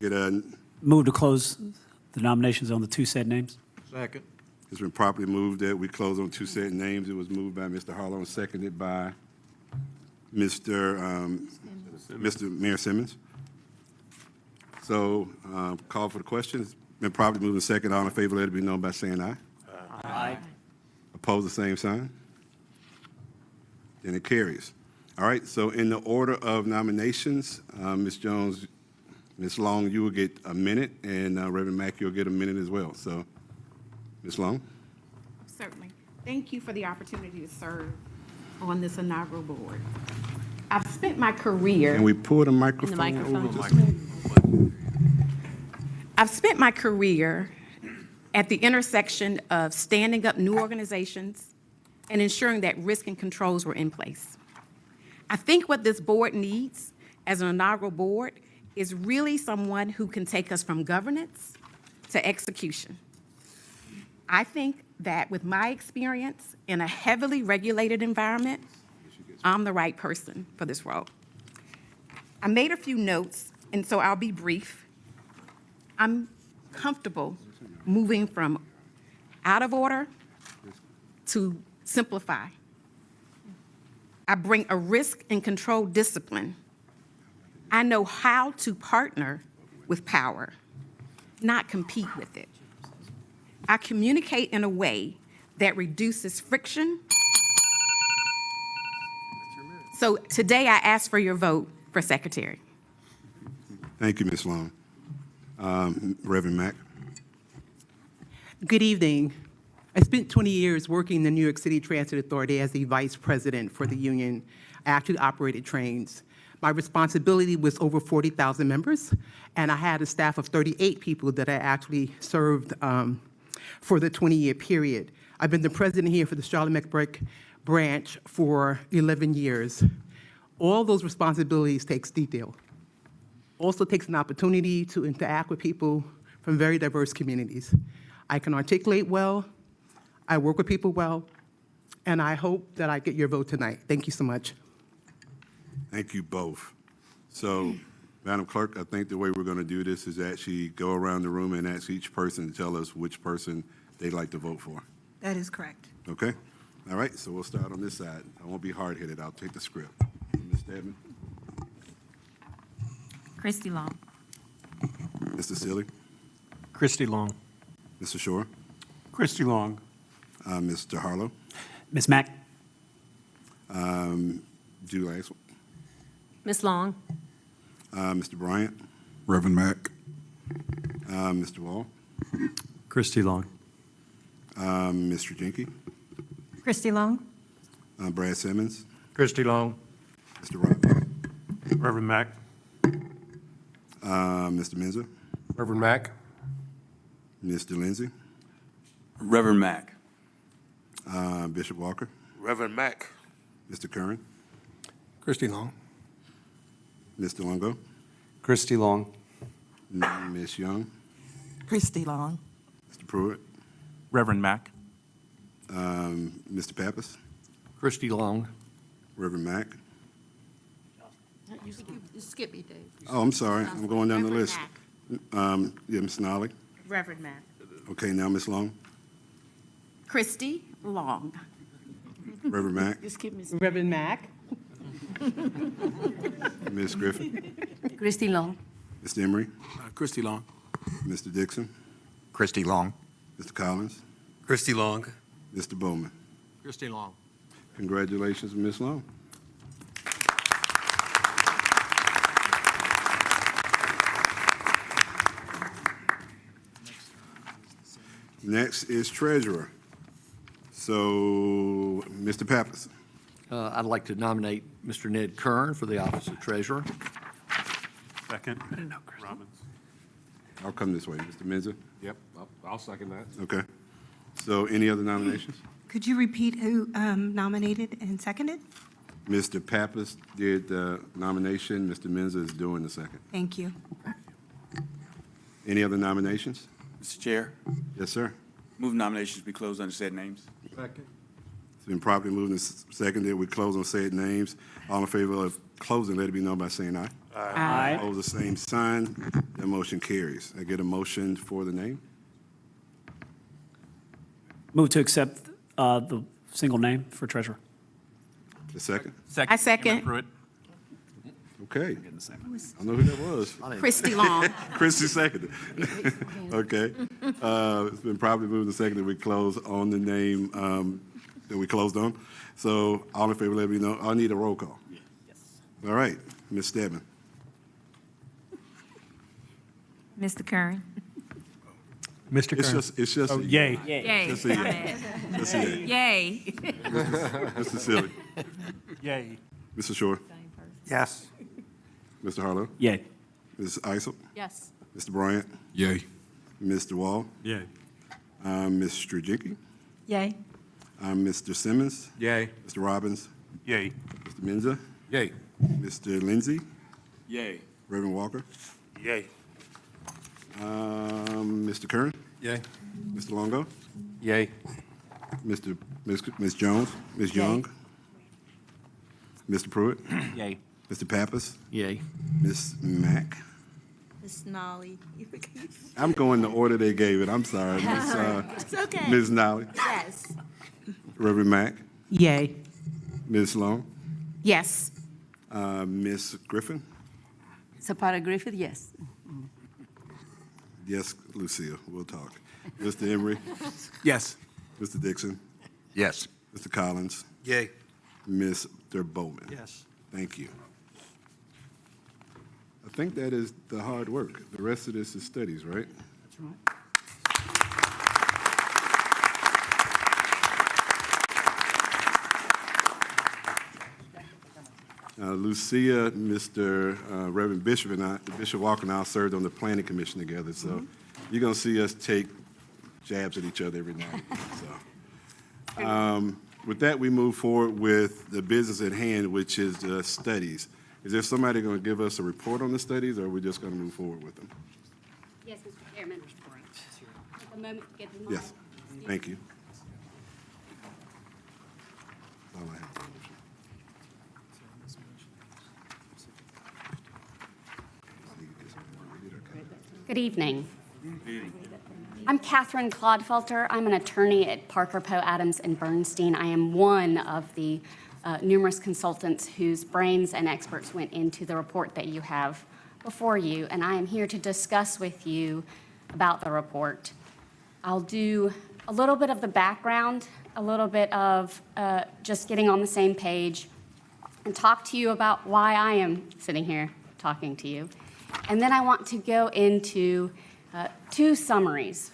Get a, Move to close the nominations on the 2 said names. Second. it's been properly moved that we close on 2 set names. It was moved by Mr. Harlow and seconded by Mr. Mayor Simmons. So call for the question. It's been properly moved and second. All in favor, let it be known by saying aye. Aye. Opposed, the same sign. Then it carries. All right, so in the order of nominations, Ms. Jones, Ms. Long, you will get a minute, and Reverend Mack, you'll get a minute as well. So, Ms. Long? Certainly. Thank you for the opportunity to serve on this inaugural board. I've spent my career. Can we pull the microphone? I've spent my career at the intersection of standing up new organizations and ensuring that risk and controls were in place. I think what this board needs as an inaugural board is really someone who can take us from governance to execution. I think that with my experience in a heavily regulated environment, I'm the right person for this role. I made a few notes, and so I'll be brief. I'm comfortable moving from out of order to simplify. I bring a risk and control discipline. I know how to partner with power, not compete with it. I communicate in a way that reduces friction. So today I ask for your vote for secretary. Thank you, Ms. Long. Reverend Mack. Good evening. I spent 20 years working in the New York City Transit Authority as the vice president for the union. I actually operated trains. My responsibility was over 40,000 members, and I had a staff of 38 people that I actually served for the 20-year period. I've been the president here for the Charlotte McBride branch for 11 years. All those responsibilities takes detail. Also takes an opportunity to interact with people from very diverse communities. I can articulate well, I work with people well, and I hope that I get your vote tonight. Thank you so much. Thank you both. So, Madam Clerk, I think the way we're going to do this is actually go around the room and ask each person to tell us which person they'd like to vote for. That is correct. Okay? All right, so we'll start on this side. I won't be hard-headed. I'll take the script. Ms. Stedman. Christy Long. Mr. Sealy. Christy Long. Mr. Shore. Christy Long. Mr. Harlow. Ms. Mack. Do last one. Ms. Long. Mr. Bryant. Reverend Mack. Mr. Wall. Christy Long. Mr. Jenke. Christy Long. Brad Simmons. Christy Long. Mr. Robbins. Reverend Mack. Mr. Menzer. Reverend Mack. Mr. Lindsay. Reverend Mack. Bishop Walker. Reverend Mack. Mr. Curran. Christy Long. Mr. Longo. Christy Long. Ms. Young. Christy Long. Mr. Pruitt. Reverend Mack. Mr. Pappas. Christy Long. Reverend Mack. You skip me, Dave. Oh, I'm sorry. I'm going down the Reverend list. Yeah, Ms. Nolly. Reverend Mack. Okay, now Ms. Long. Christy Long. Reverend Mack. You skip me. Reverend Mack. Ms. Griffin. Christy Long. Mr. Emery. Christy Long. Mr. Dixon. Christy Long. Mr. Collins. Christy Long. Mr. Bowman. Christy Long. Congratulations, Ms. Long. Next is treasurer. So, Mr. Pappas. I'd like to nominate Mr. Ned Kern for the office of treasurer. Second. Robbins. I'll come this way. Mr. Menzer. Yep, I'll second that. Okay. So, any other nominations? Could you repeat who nominated and seconded? Mr. Pappas did the nomination. Mr. Menzer is doing the second. Thank you. Any other nominations? Mr. Chair, Yes, sir. move nominations be closed under said names. Second. It's been properly moved and seconded. We close on said names. All in favor of closing, let it be known by saying aye. Aye. Opposed, the same sign. That motion carries. I get a motion for the name. Move to accept the single name for treasurer. The second. I second. Okay, Okay. I know who that was. Christy Long. Christy seconded. Okay. It's been probably moved and seconded. We close on the name that we closed on. So all in favor, let me know. I need a roll call. Yes. All right. Ms. Stedman. Mr. Curran. Mr. It's Kern. just. Oh, yay. Yay. Just a yay. Just a yay. Yay. Mr. Silly. Yay. Mr. Shore. Yes. Mr. Harlow. Yay. Mrs. Isel. Yes. Mr. Bryant. Yay. Mr. Wall. Yay. Mr. Jenkins. Yay. Mr. Simmons. Yay. Mr. Robbins. Yay. Mr. Menza. Yay. Mr. Lindsay. Yay. Reverend Walker. Yay. Mr. Kern. Yay. Mr. Longo. Yay. Ms. Jones. Ms. Young. Mr. Pruitt. Yay. Mr. Pappas. Yay. Ms. Mack. Ms. Nolly. I'm going the order they gave it. I'm sorry. It's okay. Ms. Nolly. Yes. Reverend Mack. Yay. Ms. Long. Yes. Ms. Griffin. Zapata Griffith, yes. Yes, Lucille. We'll talk. Mr. Emery. Yes. Mr. Dixon. Yes. Mr. Collins. Yay. Mr. Bowman. Yes. Thank you. I think that is the hard work. The rest of this is studies, right? That's right. Lucia, Mr. Reverend Bishop, and Bishop Walker and I served on the Planning Commission together, so you're going to see us take jabs at each other every night. So, with that, we move forward with the business at hand, which is the studies. Is there somebody going to give us a report on the studies, or are we just going to move forward with them? Yes, Mr. Chairman. Take a moment to get them Yes. Thank you. All I have. Good evening. I'm Catherine Clodfelter. I'm an attorney at Parker, Poe, Adams, and Bernstein. I am one of the numerous consultants whose brains and experts went into the report that you have before you, and I am here to discuss with you about the report. I'll do a little bit of the background, a little bit of just getting on the same page, and talk to you about why I am sitting here talking to you. And then I want to go into two summaries.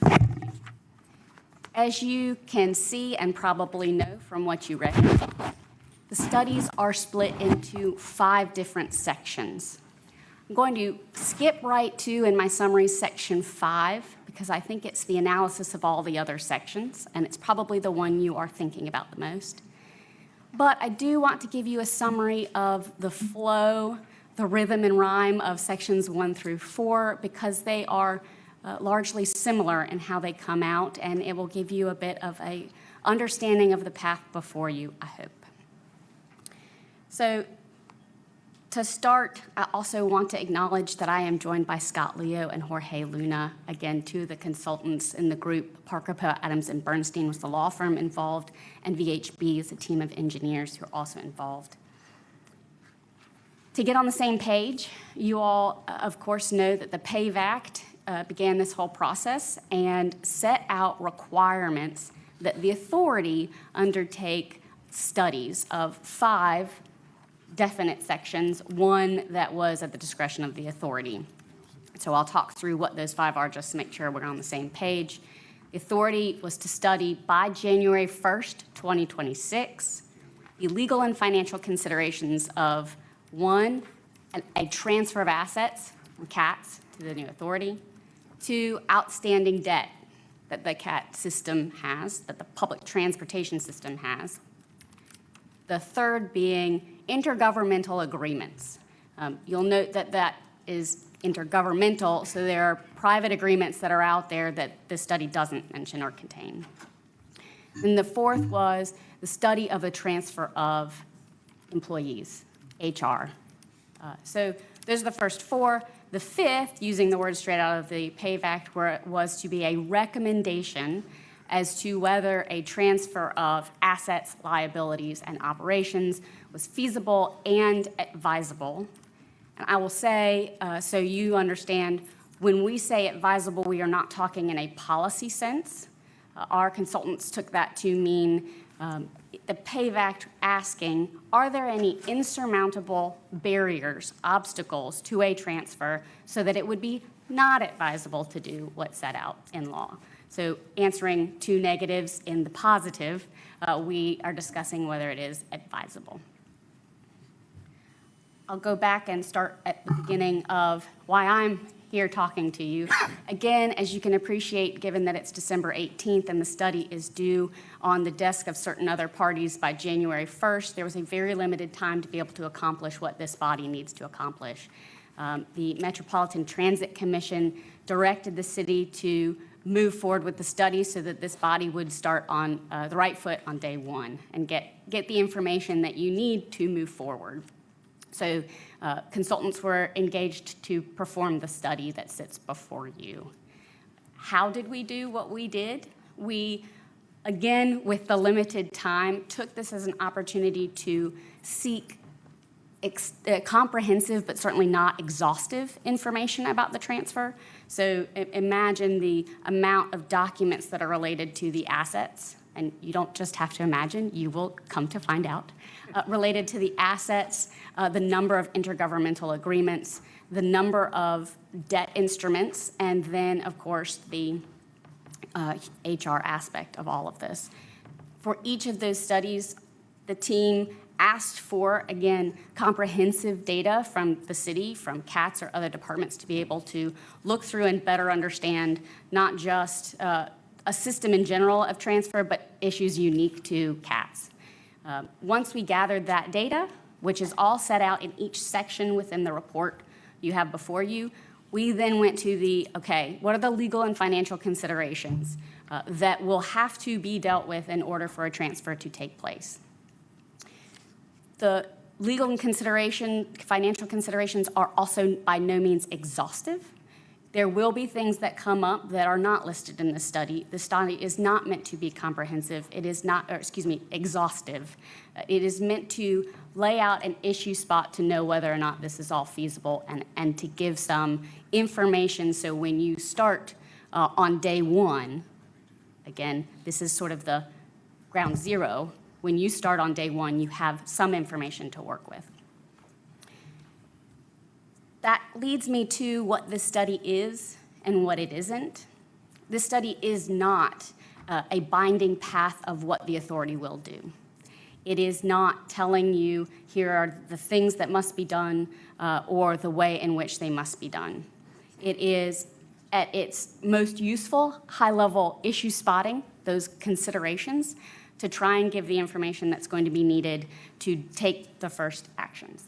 As you can see and probably know from what you read, the studies are split into 5 different sections. I'm going to skip right to, in my summary, section 5, because I think it's the analysis of all the other sections, and it's probably the one you are thinking about the most. But I do want to give you a summary of the flow, the rhythm and rhyme of sections 1 through 4, because they are largely similar in how they come out, and it will give you a bit of a understanding of the path before you, I hope. So to start, I also want to acknowledge that I am joined by Scott Leo and Jorge Luna, again, 2 of the consultants in the group. Parker, Poe, Adams, and Bernstein was the law firm involved, and VHB is a team of engineers who are also involved. To get on the same page, you all, of course, know that the PAVE Act began this whole process and set out requirements that the authority undertake studies of 5 definite sections, 1 that was at the discretion of the authority. So I'll talk through what those 5 are just to make sure we're on the same page. The authority was to study by January 1st, 2026, the legal and financial considerations of 1, a transfer of assets from CATS to the new authority, 2, outstanding debt that the CAT system has, that the public transportation system has. The 3rd being intergovernmental agreements. You'll note that that is intergovernmental, so there are private agreements that are out there that this study doesn't mention or contain. And the 4th was the study of a transfer of employees, HR. So those are the first 4. The 5th, using the words straight out of the PAVE Act, was to be a recommendation as to whether a transfer of assets, liabilities, and operations was feasible and advisable. And I will say, so you understand, when we say advisable, we are not talking in a policy sense. Our consultants took that to mean the PAVE Act asking, are there any insurmountable barriers, obstacles to a transfer so that it would be not advisable to do what's set out in law? So answering two negatives in the positive, we are discussing whether it is advisable. I'll go back and start at the beginning of why I'm here talking to you. Again, as you can appreciate, given that it's December 18th and the study is due on the desk of certain other parties by January 1st, there was a very limited time to be able to accomplish what this body needs to accomplish. The Metropolitan Transit Commission directed the city to move forward with the study so that this body would start on the right foot on day one and get the information that you need to move forward. So consultants were engaged to perform the study that sits before you. How did we do what we did? We, again, with the limited time, took this as an opportunity to seek comprehensive but certainly not exhaustive information about the transfer. So imagine the amount of documents that are related to the assets, and you don't just have to imagine, you will come to find out, related to the assets, the number of intergovernmental agreements, the number of debt instruments, and then, of course, the HR aspect of all of this. For each of those studies, the team asked for, again, comprehensive data from the city, from CATS or other departments to be able to look through and better understand not just a system in general of transfer, but issues unique to CATS. Once we gathered that data, which is all set out in each section within the report you have before you, we then went to what are the legal and financial considerations that will have to be dealt with in order for a transfer to take place? The legal and financial considerations are also by no means exhaustive. There will be things that come up that are not listed in the study. The study is not meant to be comprehensive. It is not, exhaustive. It is meant to lay out an issue spot to know whether or not this is all feasible and to give some information so when you start on day one, again, this is sort of the ground zero. When you start on day one, you have some information to work with. That leads me to what this study is and what it isn't. This study is not a binding path of what the authority will do. It is not telling you here are the things that must be done or the way in which they must be done. It is at its most useful, high-level issue spotting, those considerations, to try and give the information that's going to be needed to take the first actions.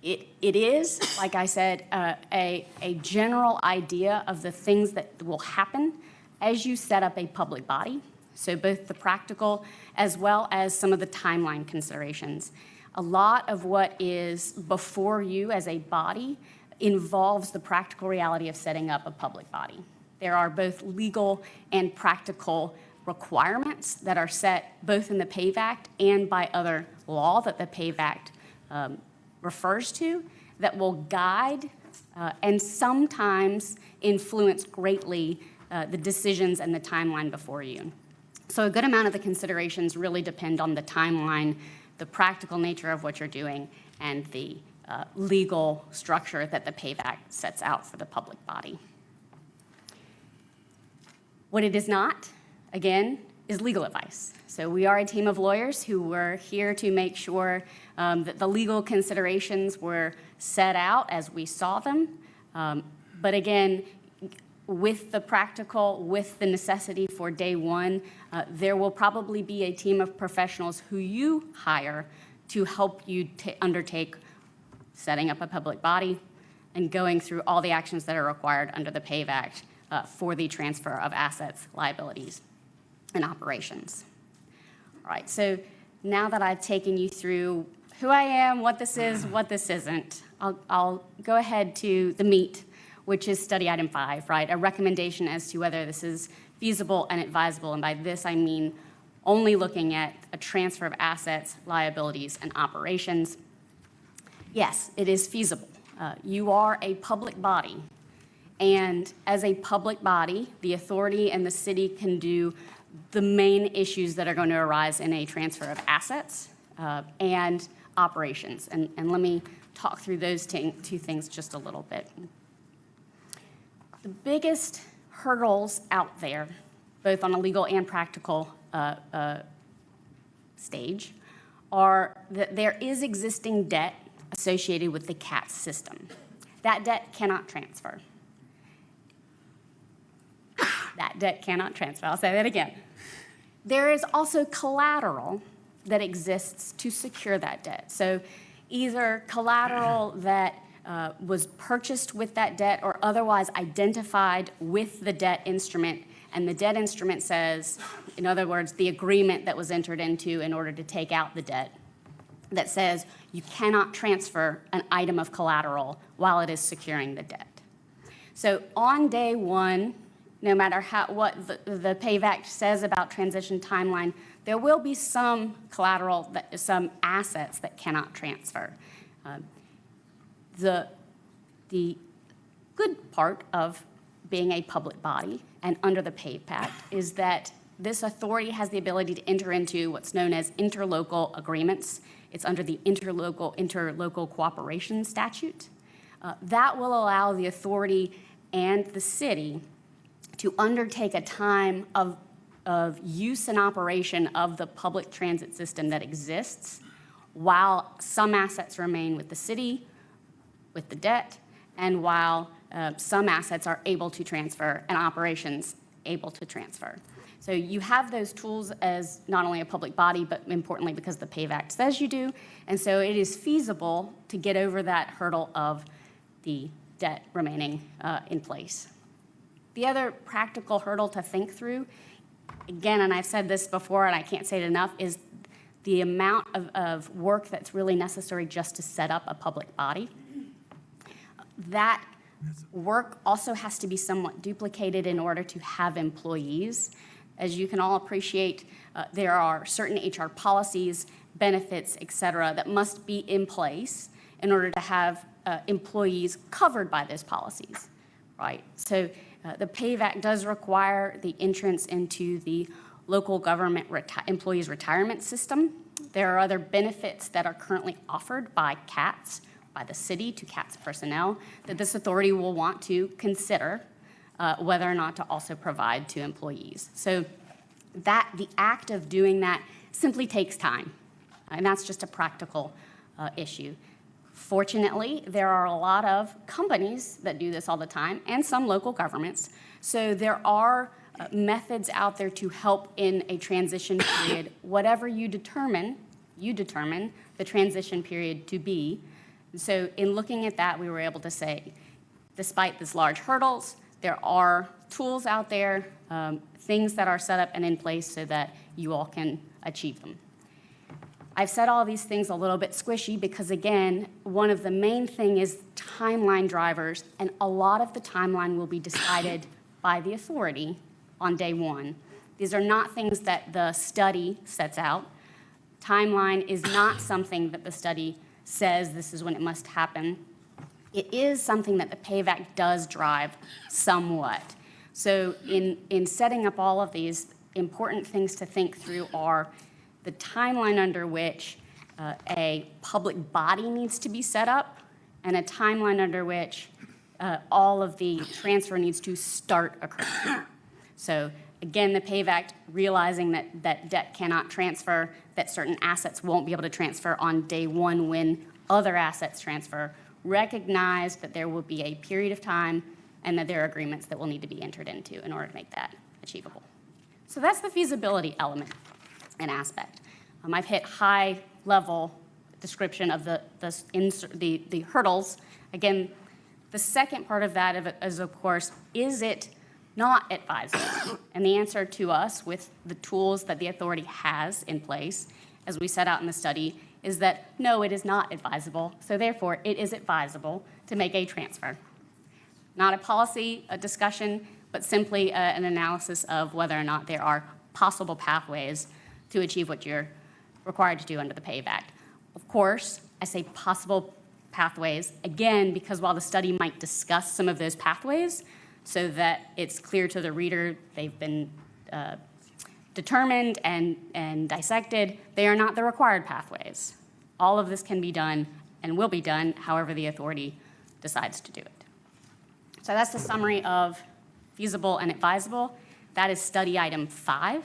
It is, like I said, a general idea of the things that will happen as you set up a public body, so both the practical as well as some of the timeline considerations. A lot of what is before you as a body involves the practical reality of setting up a public body. There are both legal and practical requirements that are set both in the PAVE Act and by other law that the PAVE Act refers to that will guide and sometimes influence greatly the decisions and the timeline before you. So a good amount of the considerations really depend on the timeline, the practical nature of what you're doing, and the legal structure that the PAVE Act sets out for the public body. What it is not, again, is legal advice. So we are a team of lawyers who were here to make sure that the legal considerations were set out as we saw them. But again, with the practical, with the necessity for day one, there will probably be a team of professionals who you hire to help you undertake setting up a public body and going through all the actions that are required under the PAVE Act for the transfer of assets, liabilities, and operations. All right, so now that I've taken you through who I am, what this is, what this isn't, I'll go ahead to the meat, which is study item 5, right? A recommendation as to whether this is feasible and advisable, and by this I mean only looking at a transfer of assets, liabilities, and operations. Yes, it is feasible. You are a public body, and as a public body, the authority and the city can do the main issues that are going to arise in a transfer of assets and operations. And let me talk through those two things just a little bit. The biggest hurdles out there, both on a legal and practical stage, are that there is existing debt associated with the CATS system. That debt cannot transfer. That debt cannot transfer. I'll say that again. There is also collateral that exists to secure that debt. So either collateral that was purchased with that debt or otherwise identified with the debt instrument, and the debt instrument says, in other words, the agreement that was entered into in order to take out the debt, that says you cannot transfer an item of collateral while it is securing the debt. So on day one, no matter what the PAVE Act says about transition timeline, there will be some collateral, some assets that cannot transfer. The good part of being a public body and under the PAVE Act is that this authority has the ability to enter into what's known as interlocal agreements. It's under the interlocal cooperation statute. That will allow the authority and the city to undertake a time of use and operation of the public transit system that exists while some assets remain with the city, with the debt, and while some assets are able to transfer and operations able to transfer. So you have those tools as not only a public body, but importantly because the PAVE Act says you do. And so it is feasible to get over that hurdle of the debt remaining in place. The other practical hurdle to think through, again, and I've said this before and I can't say it enough, is the amount of work that's really necessary just to set up a public body. That work also has to be somewhat duplicated in order to have employees. As you can all appreciate, there are certain HR policies, benefits, et cetera, that must be in place in order to have employees covered by those policies, right? So the PAVE Act does require the entrance into the local government employees retirement system. There are other benefits that are currently offered by CATS, by the city to CATS personnel, that this authority will want to consider whether or not to also provide to employees. So the act of doing that simply takes time, and that's just a practical issue. Fortunately, there are a lot of companies that do this all the time and some local governments. So there are methods out there to help in a transition period, whatever you determine the transition period to be. So in looking at that, we were able to say, despite these large hurdles, there are tools out there, things that are set up and in place so that you all can achieve them. I've said all these things a little bit squishy because, again, one of the main thing is timeline drivers, and a lot of the timeline will be decided by the authority on day one. These are not things that the study sets out. Timeline is not something that the study says this is when it must happen. It is something that the PAVE Act does drive somewhat. So in setting up all of these, important things to think through are the timeline under which a public body needs to be set up and a timeline under which all of the transfer needs to start occurring. So again, the PAVE Act realizing that debt cannot transfer, that certain assets won't be able to transfer on day one when other assets transfer, recognize that there will be a period of time and that there are agreements that will need to be entered into in order to make that achievable. So that's the feasibility element and aspect. I've hit high-level description of the hurdles. Again, the second part of that is, of course, is it not advisable? And the answer to us with the tools that the authority has in place, as we set out in the study, is that no, it is not advisable. So therefore, it is advisable to make a transfer. Not a policy, a discussion, but simply an analysis of whether or not there are possible pathways to achieve what you're required to do under the PAVE Act. Of course, I say possible pathways, again, because while the study might discuss some of those pathways so that it's clear to the reader they've been determined and dissected, they are not the required pathways. All of this can be done and will be done however the authority decides to do it. So that's the summary of feasible and advisable. That is study item 5.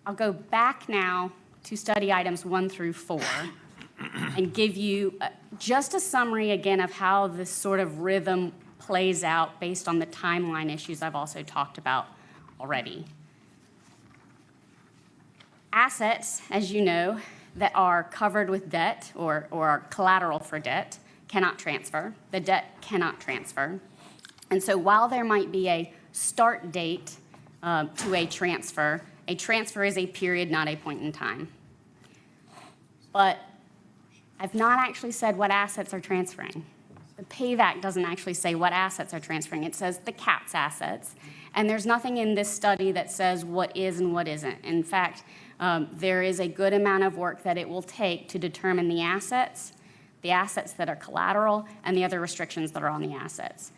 I'll go back now to study items 1 through 4 and give you just a summary again of how this sort of rhythm plays out based on the timeline issues I've also talked about already. Assets, as you know, that are covered with debt or are collateral for debt cannot transfer. The debt cannot transfer. And so while there might be a start date to a transfer is a period, not a point in time. But I've not actually said what assets are transferring. The PAVAC doesn't actually say what assets are transferring. It says the CAT's assets. And there's nothing in this study that says what is and what isn't. In fact, there is a good amount of work that it will take to determine the assets that are collateral, and the other restrictions that are on the assets.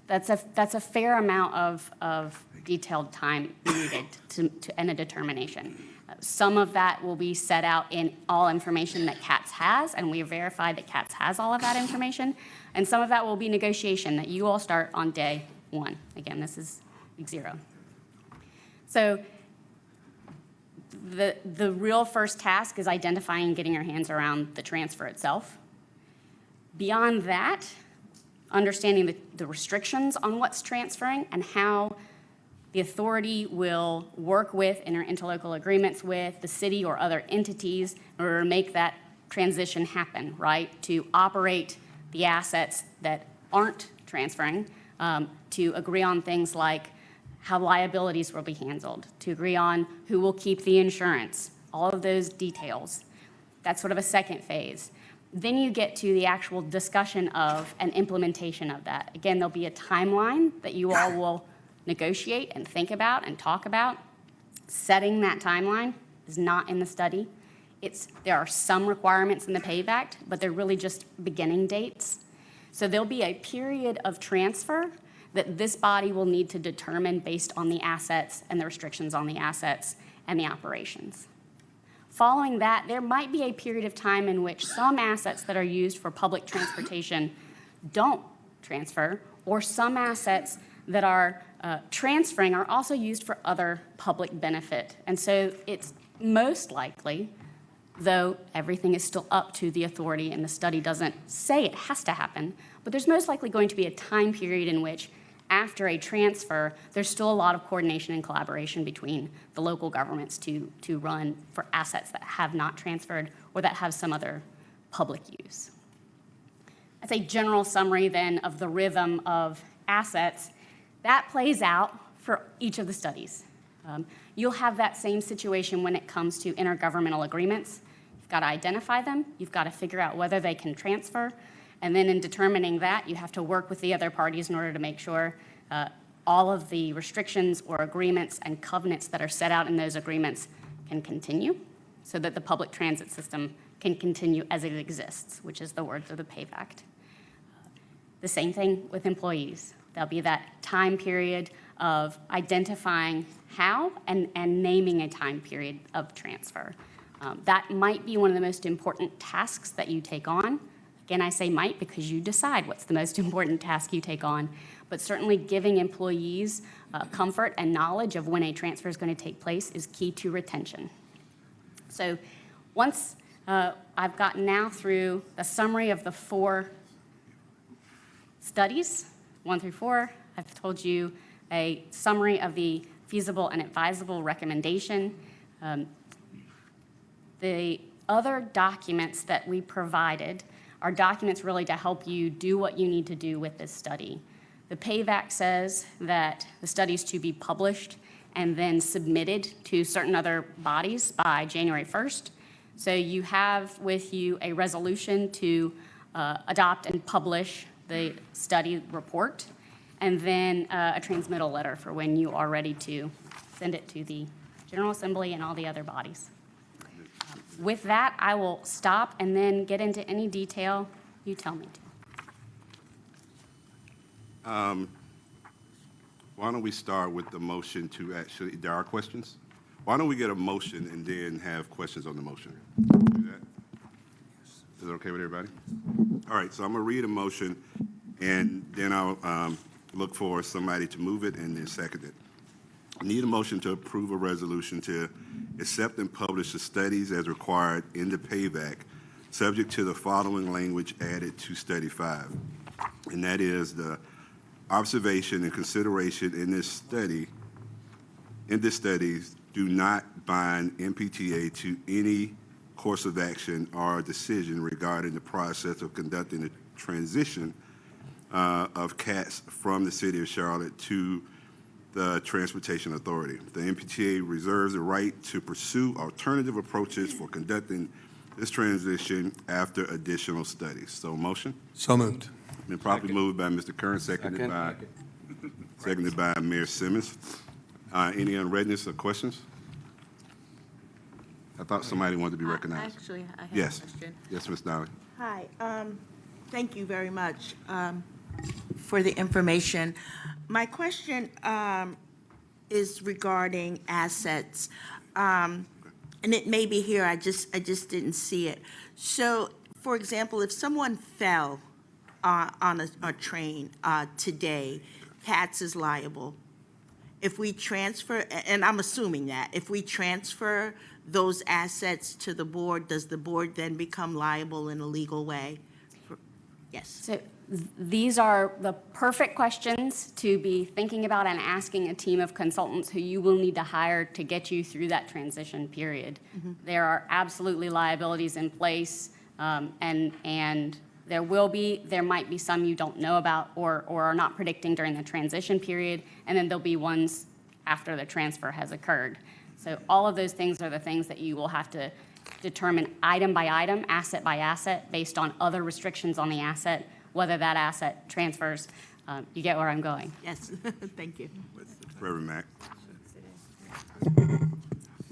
That's a fair amount of detailed time needed to end a determination. Some of that will be set out in all information that CATS has, and we have verified that CATS has all of that information. And some of that will be negotiation that you all start on day 1. Again, this is week 0. So the real first task is identifying and getting your hands around the transfer itself. Beyond that, understanding the restrictions on what's transferring and how the authority will work with, enter interlocal agreements with the city or other entities in order to make that transition happen, right? To operate the assets that aren't transferring, to agree on things like how liabilities will be handled, to agree on who will keep the insurance, all of those details. That's sort of a second phase. Then you get to the actual discussion of and implementation of that. Again, there'll be a timeline that you all will negotiate and think about and talk about. Setting that timeline is not in the study. There are some requirements in the PAVE Act, but they're really just beginning dates. So there'll be a period of transfer that this body will need to determine based on the assets and the restrictions on the assets and the operations. Following that, there might be a period of time in which some assets that are used for public transportation don't transfer, or some assets that are transferring are also used for other public benefit. And so it's most likely, though everything is still up to the authority and the study doesn't say it has to happen, but there's most likely going to be a time period in which after a transfer, there's still a lot of coordination and collaboration between the local governments to run for assets that have not transferred or that have some other public use. That's a general summary then of the rhythm of assets. That plays out for each of the studies. You'll have that same situation when it comes to intergovernmental agreements. You've got to identify them. You've got to figure out whether they can transfer. And then in determining that, you have to work with the other parties in order to make sure all of the restrictions or agreements and covenants that are set out in those agreements can continue so that the public transit system can continue as it exists, which is the words of the PAVE Act. The same thing with employees. There'll be that time period of identifying how and naming a time period of transfer. That might be one of the most important tasks that you take on. Again, I say might because you decide what's the most important task you take on, but certainly giving employees comfort and knowledge of when a transfer is going to take place is key to retention. So once I've gotten now through the summary of the 4 studies, 1 through 4, I've told you a summary of the feasible and advisable recommendation. The other documents that we provided are documents really to help you do what you need to do with this study. The PAVE Act says that the study is to be published and then submitted to certain other bodies by January 1st. So you have with you a resolution to adopt and publish the study report, and then a transmittal letter for when you are ready to send it to the General Assembly and all the other bodies. With that, I will stop and then get into any detail You tell me to. Why don't we start with the motion to actually, there are questions? Why don't we get a motion and then have questions on the motion? Do that? Is that okay with everybody? All right, so I'm going to read a motion, and then I'll look for somebody to move it and then second it. I need a motion to approve a resolution to accept and publish the studies as required in the payback, subject to the following language added to Study 5. And that is the observation and consideration in this study do not bind MPTA to any course of action or decision regarding the process of conducting the transition of CATs from the City of Charlotte to the Transportation Authority. The MPTA reserves the right to pursue alternative approaches for conducting this transition after additional studies. So motion? So moved. Been properly moved by Mr. Kern, seconded by Mayor Simmons. Any unreadness or questions? I thought somebody wanted to be recognized. Actually, I have Yes. a question. Yes, Ms. Dolly. Hi, thank you very much for the information. My question is regarding assets, and it may be here, I just didn't see it. So, for example, if someone fell on a train today, CATS is liable. If we transfer, and I'm assuming that, if we transfer those assets to the board, does the board then become liable in a legal way? Yes. So these are the perfect questions to be thinking about and asking a team of consultants who you will need to hire to get you through that transition period. There are absolutely liabilities in place, and there might be some you don't know about or are not predicting during the transition period, and then there'll be ones after the transfer has occurred. So all of those things are the things that you will have to determine item by item, asset by asset, based on other restrictions on the asset, whether that asset transfers. You get where I'm going? Yes, thank you. Reverend Mack.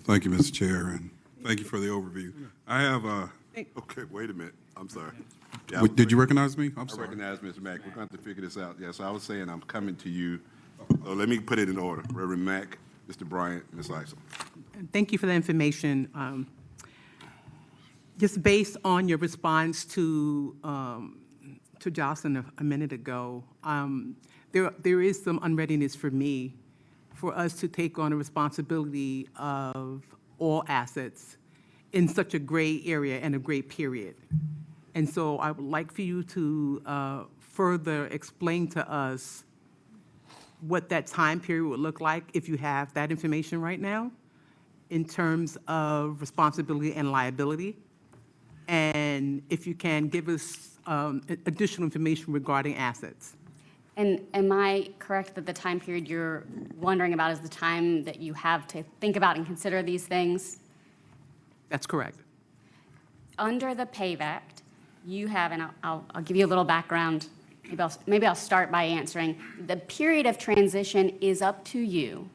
Thank you, Mr. Chair, and thank you for the overview. I have Okay, wait a minute. I'm sorry. Did you recognize me? I'm I sorry. recognize Mr. Mack. We're going to have to figure this out. Yes, I was saying I'm coming to you. So let me put it in order. Reverend Mack, Mr. Bryant, Ms. Isel. Thank you for the information. Just based on your response to Jocelyn a minute ago, there is some unreadiness for me for us to take on the responsibility of all assets in such a gray area and a gray period. And so I would like for you to further explain to us what that time period would look like if you have that information right now in terms of responsibility and liability. And if you can give us additional information regarding assets. And am I correct that the time period you're wondering about is the time that you have to think about and consider these things? That's correct. Under the PAVE Act, you have, and I'll give you a little background. Maybe I'll start by answering. The period of transition is up to you.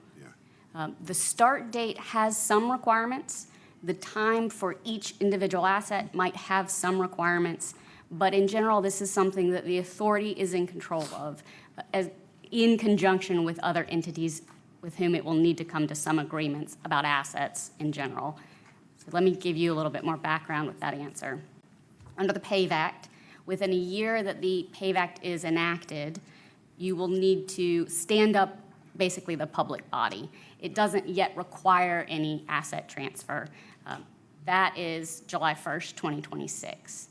The start date has some requirements. The time for each individual asset might have some requirements, but in general, this is something that the authority is in control of, in conjunction with other entities with whom it will need to come to some agreements about assets in general. So let me give you a little bit more background with that answer. Under the PAVE Act, within a year that the PAVE Act is enacted, you will need to stand up basically the public body. It doesn't yet require any asset transfer. That is July 1st, 2026.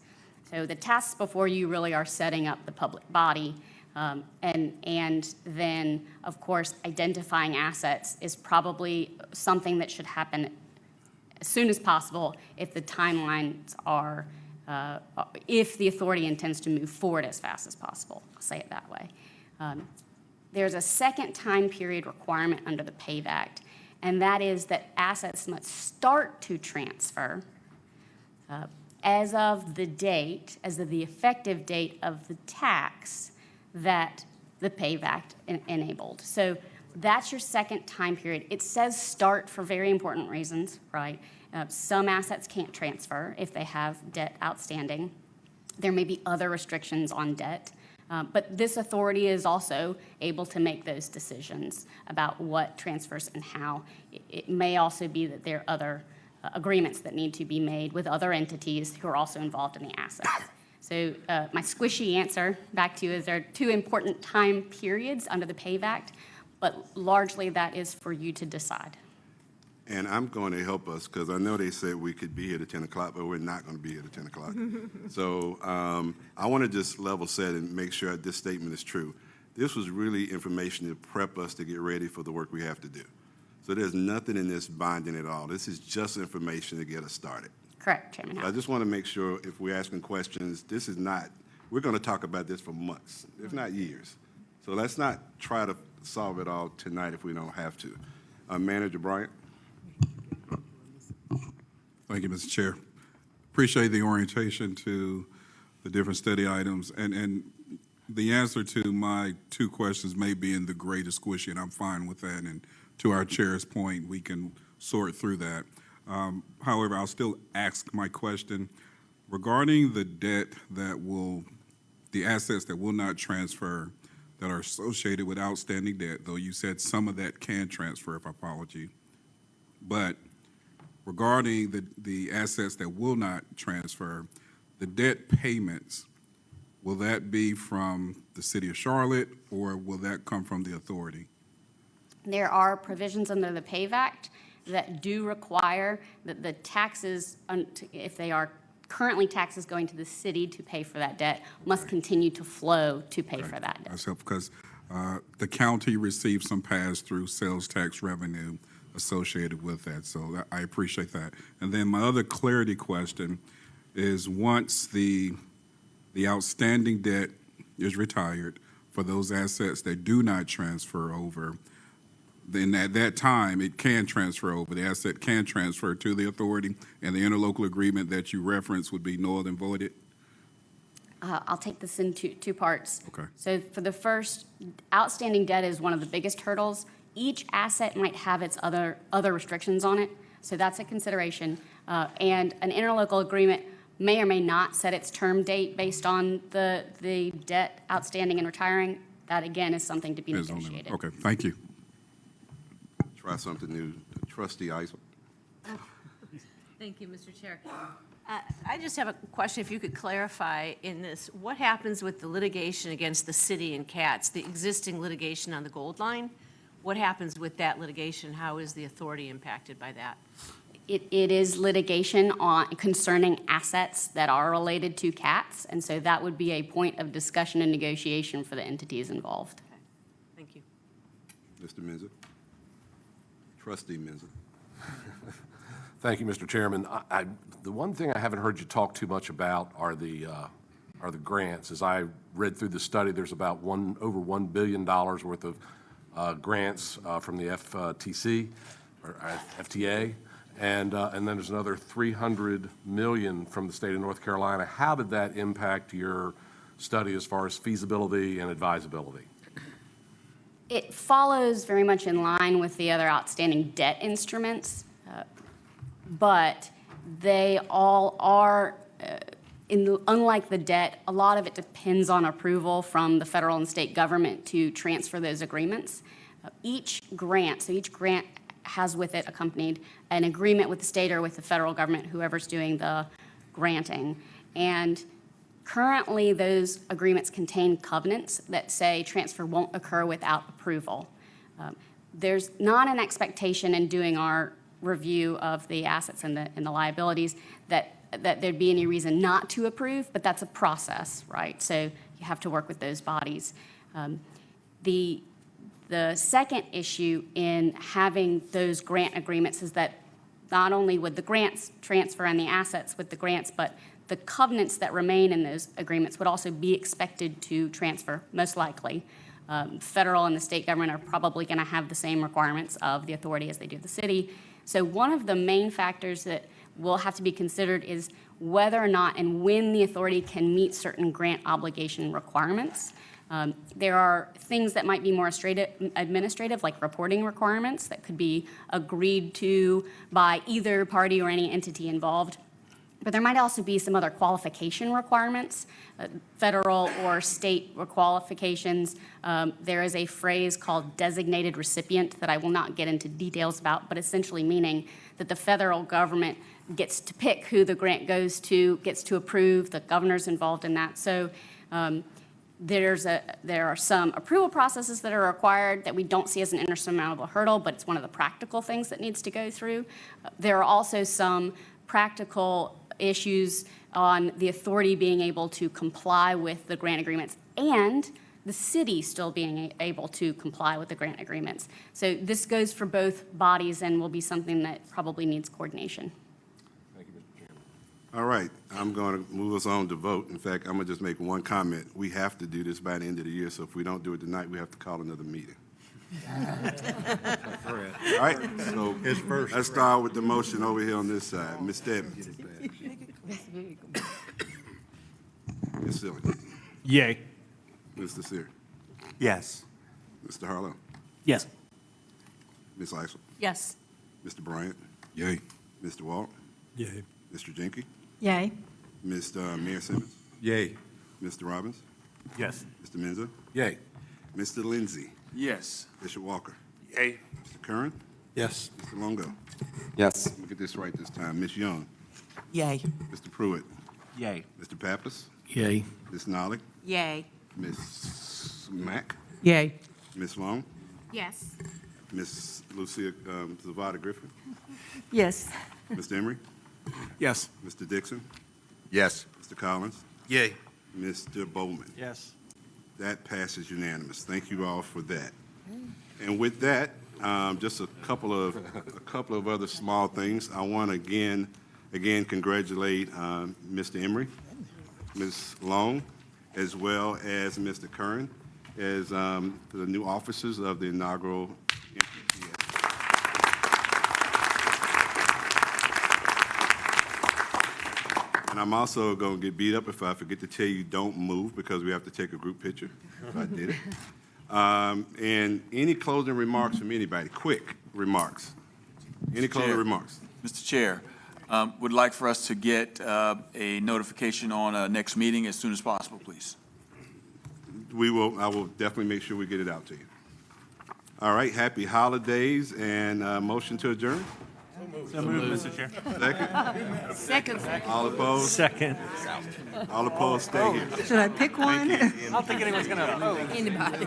So the tasks before you really are setting up the public body, and then, of course, identifying assets is probably something that should happen as soon as possible if the timelines are, if the authority intends to move forward as fast as possible. I'll say it that way. There's a second time period requirement under the PAVE Act, and that is that assets must start to transfer as of the date, as of the effective date of the tax that the PAVE Act enabled. So that's your second time period. It says start for very important reasons, right? Some assets can't transfer if they have debt outstanding. There may be other restrictions on debt, but this authority is also able to make those decisions about what transfers and how. It may also be that there are other agreements that need to be made with other entities who are also involved in the assets. So my squishy answer back to you is there are two important time periods under the PAVE Act, but largely that is for you to decide. And I'm going to help us, because I know they said we could be here at 10 o'clock, but we're not going to be here at 10 o'clock. So I want to just level set and make sure that this statement is true. This was really information to prep us to get ready for the work we have to do. So there's nothing in this binding at all. This is just information to get us started. Correct, Chairman I Howard. just want to make sure if we're asking questions, this is not, we're going to talk about this for months, if not years. So let's not try to solve it all tonight if we don't have to. Manager Bryant. Thank you, Mr. Chair. Appreciate the orientation to the different study items. And the answer to my two questions may be in the greatest squishy, and I'm fine with that. And to our chair's point, we can sort through that. However, I'll still ask my question regarding the debt that will, the assets that will not transfer that are associated with outstanding debt, though you said some of that can transfer, if I followed you. But regarding the assets that will not transfer, the debt payments, will that be from the City of Charlotte, or will that come from the authority? There are provisions under the PAVE Act that do require that the taxes, if they are currently taxes going to the city to pay for that debt, must continue to flow to pay for that debt. That's helpful, because the county receives some pass-through sales tax revenue associated with that, so I appreciate that. And then my other clarity question is, once the outstanding debt is retired for those assets that do not transfer over, then at that time, it can transfer over. The asset can transfer to the authority, and the interlocal agreement that you referenced would be null and voided? I'll take this in two parts. Okay. So for the first, outstanding debt is one of the biggest hurdles. Each asset might have its other restrictions on it, so that's a consideration. And an interlocal agreement may or may not set its term date based on the debt outstanding and retiring. That, again, is something to be negotiated. Okay, thank you. Try something new. Trustee Eisel. Thank you, Mr. Chair. I just have a question, if you could clarify in this, what happens with the litigation against the city and Katz, the existing litigation on the Gold Line? What happens with that litigation? How is the authority impacted by that? It is litigation concerning assets that are related to Katz, and so that would be a point of discussion and negotiation for the entities involved. Okay. Thank you. Mr. Menza. Trustee Menza. Thank you, Mr. Chairman. The one thing I haven't heard you talk too much about are the grants. As I read through the study, there's about over $1 billion worth of grants from the FTC or FTA, and then there's another $300 million from the state of North Carolina. How did that impact your study as far as feasibility and advisability? It follows very much in line with the other outstanding debt instruments, but they all are, unlike the debt, a lot of it depends on approval from the federal and state government to transfer those agreements. Each grant has with it accompanied an agreement with the state or with the federal government, whoever's doing the granting. And currently, those agreements contain covenants that say transfer won't occur without approval. There's not an expectation in doing our review of the assets and the liabilities that there'd be any reason not to approve, but that's a process, right? So you have to work with those bodies. The second issue in having those grant agreements is that not only would the grants transfer and the assets with the grants, but the covenants that remain in those agreements would also be expected to transfer, most likely. Federal and the state government are probably going to have the same requirements of the authority as they do the city. So one of the main factors that will have to be considered is whether or not and when the authority can meet certain grant obligation requirements. There are things that might be more administrative, like reporting requirements that could be agreed to by either party or any entity involved. But there might also be some other qualification requirements, federal or state qualifications. There is a phrase called designated recipient that I will not get into details about, but essentially meaning that the federal government gets to pick who the grant goes to, gets to approve, the governor's involved in that. So there are some approval processes that are required that we don't see as an insurmountable hurdle, but it's one of the practical things that needs to go through. There are also some practical issues on the authority being able to comply with the grant agreements and the city still being able to comply with the grant agreements. So this goes for both bodies and will be something that probably needs coordination. Thank you, Mr. Chairman. All right, I'm going to move us on to vote. In fact, I'm going to just make one comment. We have to do this by the end of the year, so if we don't do it tonight, we have to call another meeting. All right, so let's start with the motion over here on this side. Ms. Stebbins. Ms. Silly. Yay. Mr. Sear. Yes. Mr. Harlow. Yes. Ms. Eisel. Yes. Mr. Bryant. Yay. Mr. Walt. Yay. Mr. Jenke. Yay. Mr. Mayor Simmons. Yay. Mr. Robbins. Yes. Mr. Menza. Yay. Mr. Lindsay. Yes. Bishop Walker. Yay. Mr. Curran. Yes. Mr. Longo. Yes. Let me get this right this time. Ms. Young. Yay. Mr. Pruitt. Yay. Mr. Pappas. Yay. Ms. Nolly. Yay. Ms. Mack. Yay. Ms. Long. Yes. Ms. Lucia Zavada Griffin. Yes. Mr. Emery. Yes. Mr. Dixon. Yes. Mr. Collins. Yay. Mr. Bowman. Yes. That passes unanimous. Thank you all for that. And with that, just a couple of other small things. I want to again congratulate Mr. Emery, Ms. Long, as well as Mr. Curran, as the new officers of the inaugural MPTA. And I'm also going to get beat up if I forget to tell you don't move, because we have to take a group picture. If I did it. And any closing remarks from anybody? Quick remarks. Any closing remarks? Mr. Chair, would like for us to get a notification on next meeting as soon as possible, please. I will definitely make sure we get it out to you. All right, happy holidays, and motion to adjourn? So moved, Mr. Chair. Second? Second. All opposed? Second. All opposed, stay here. Should I pick one? I don't think anyone's going to vote. Anybody.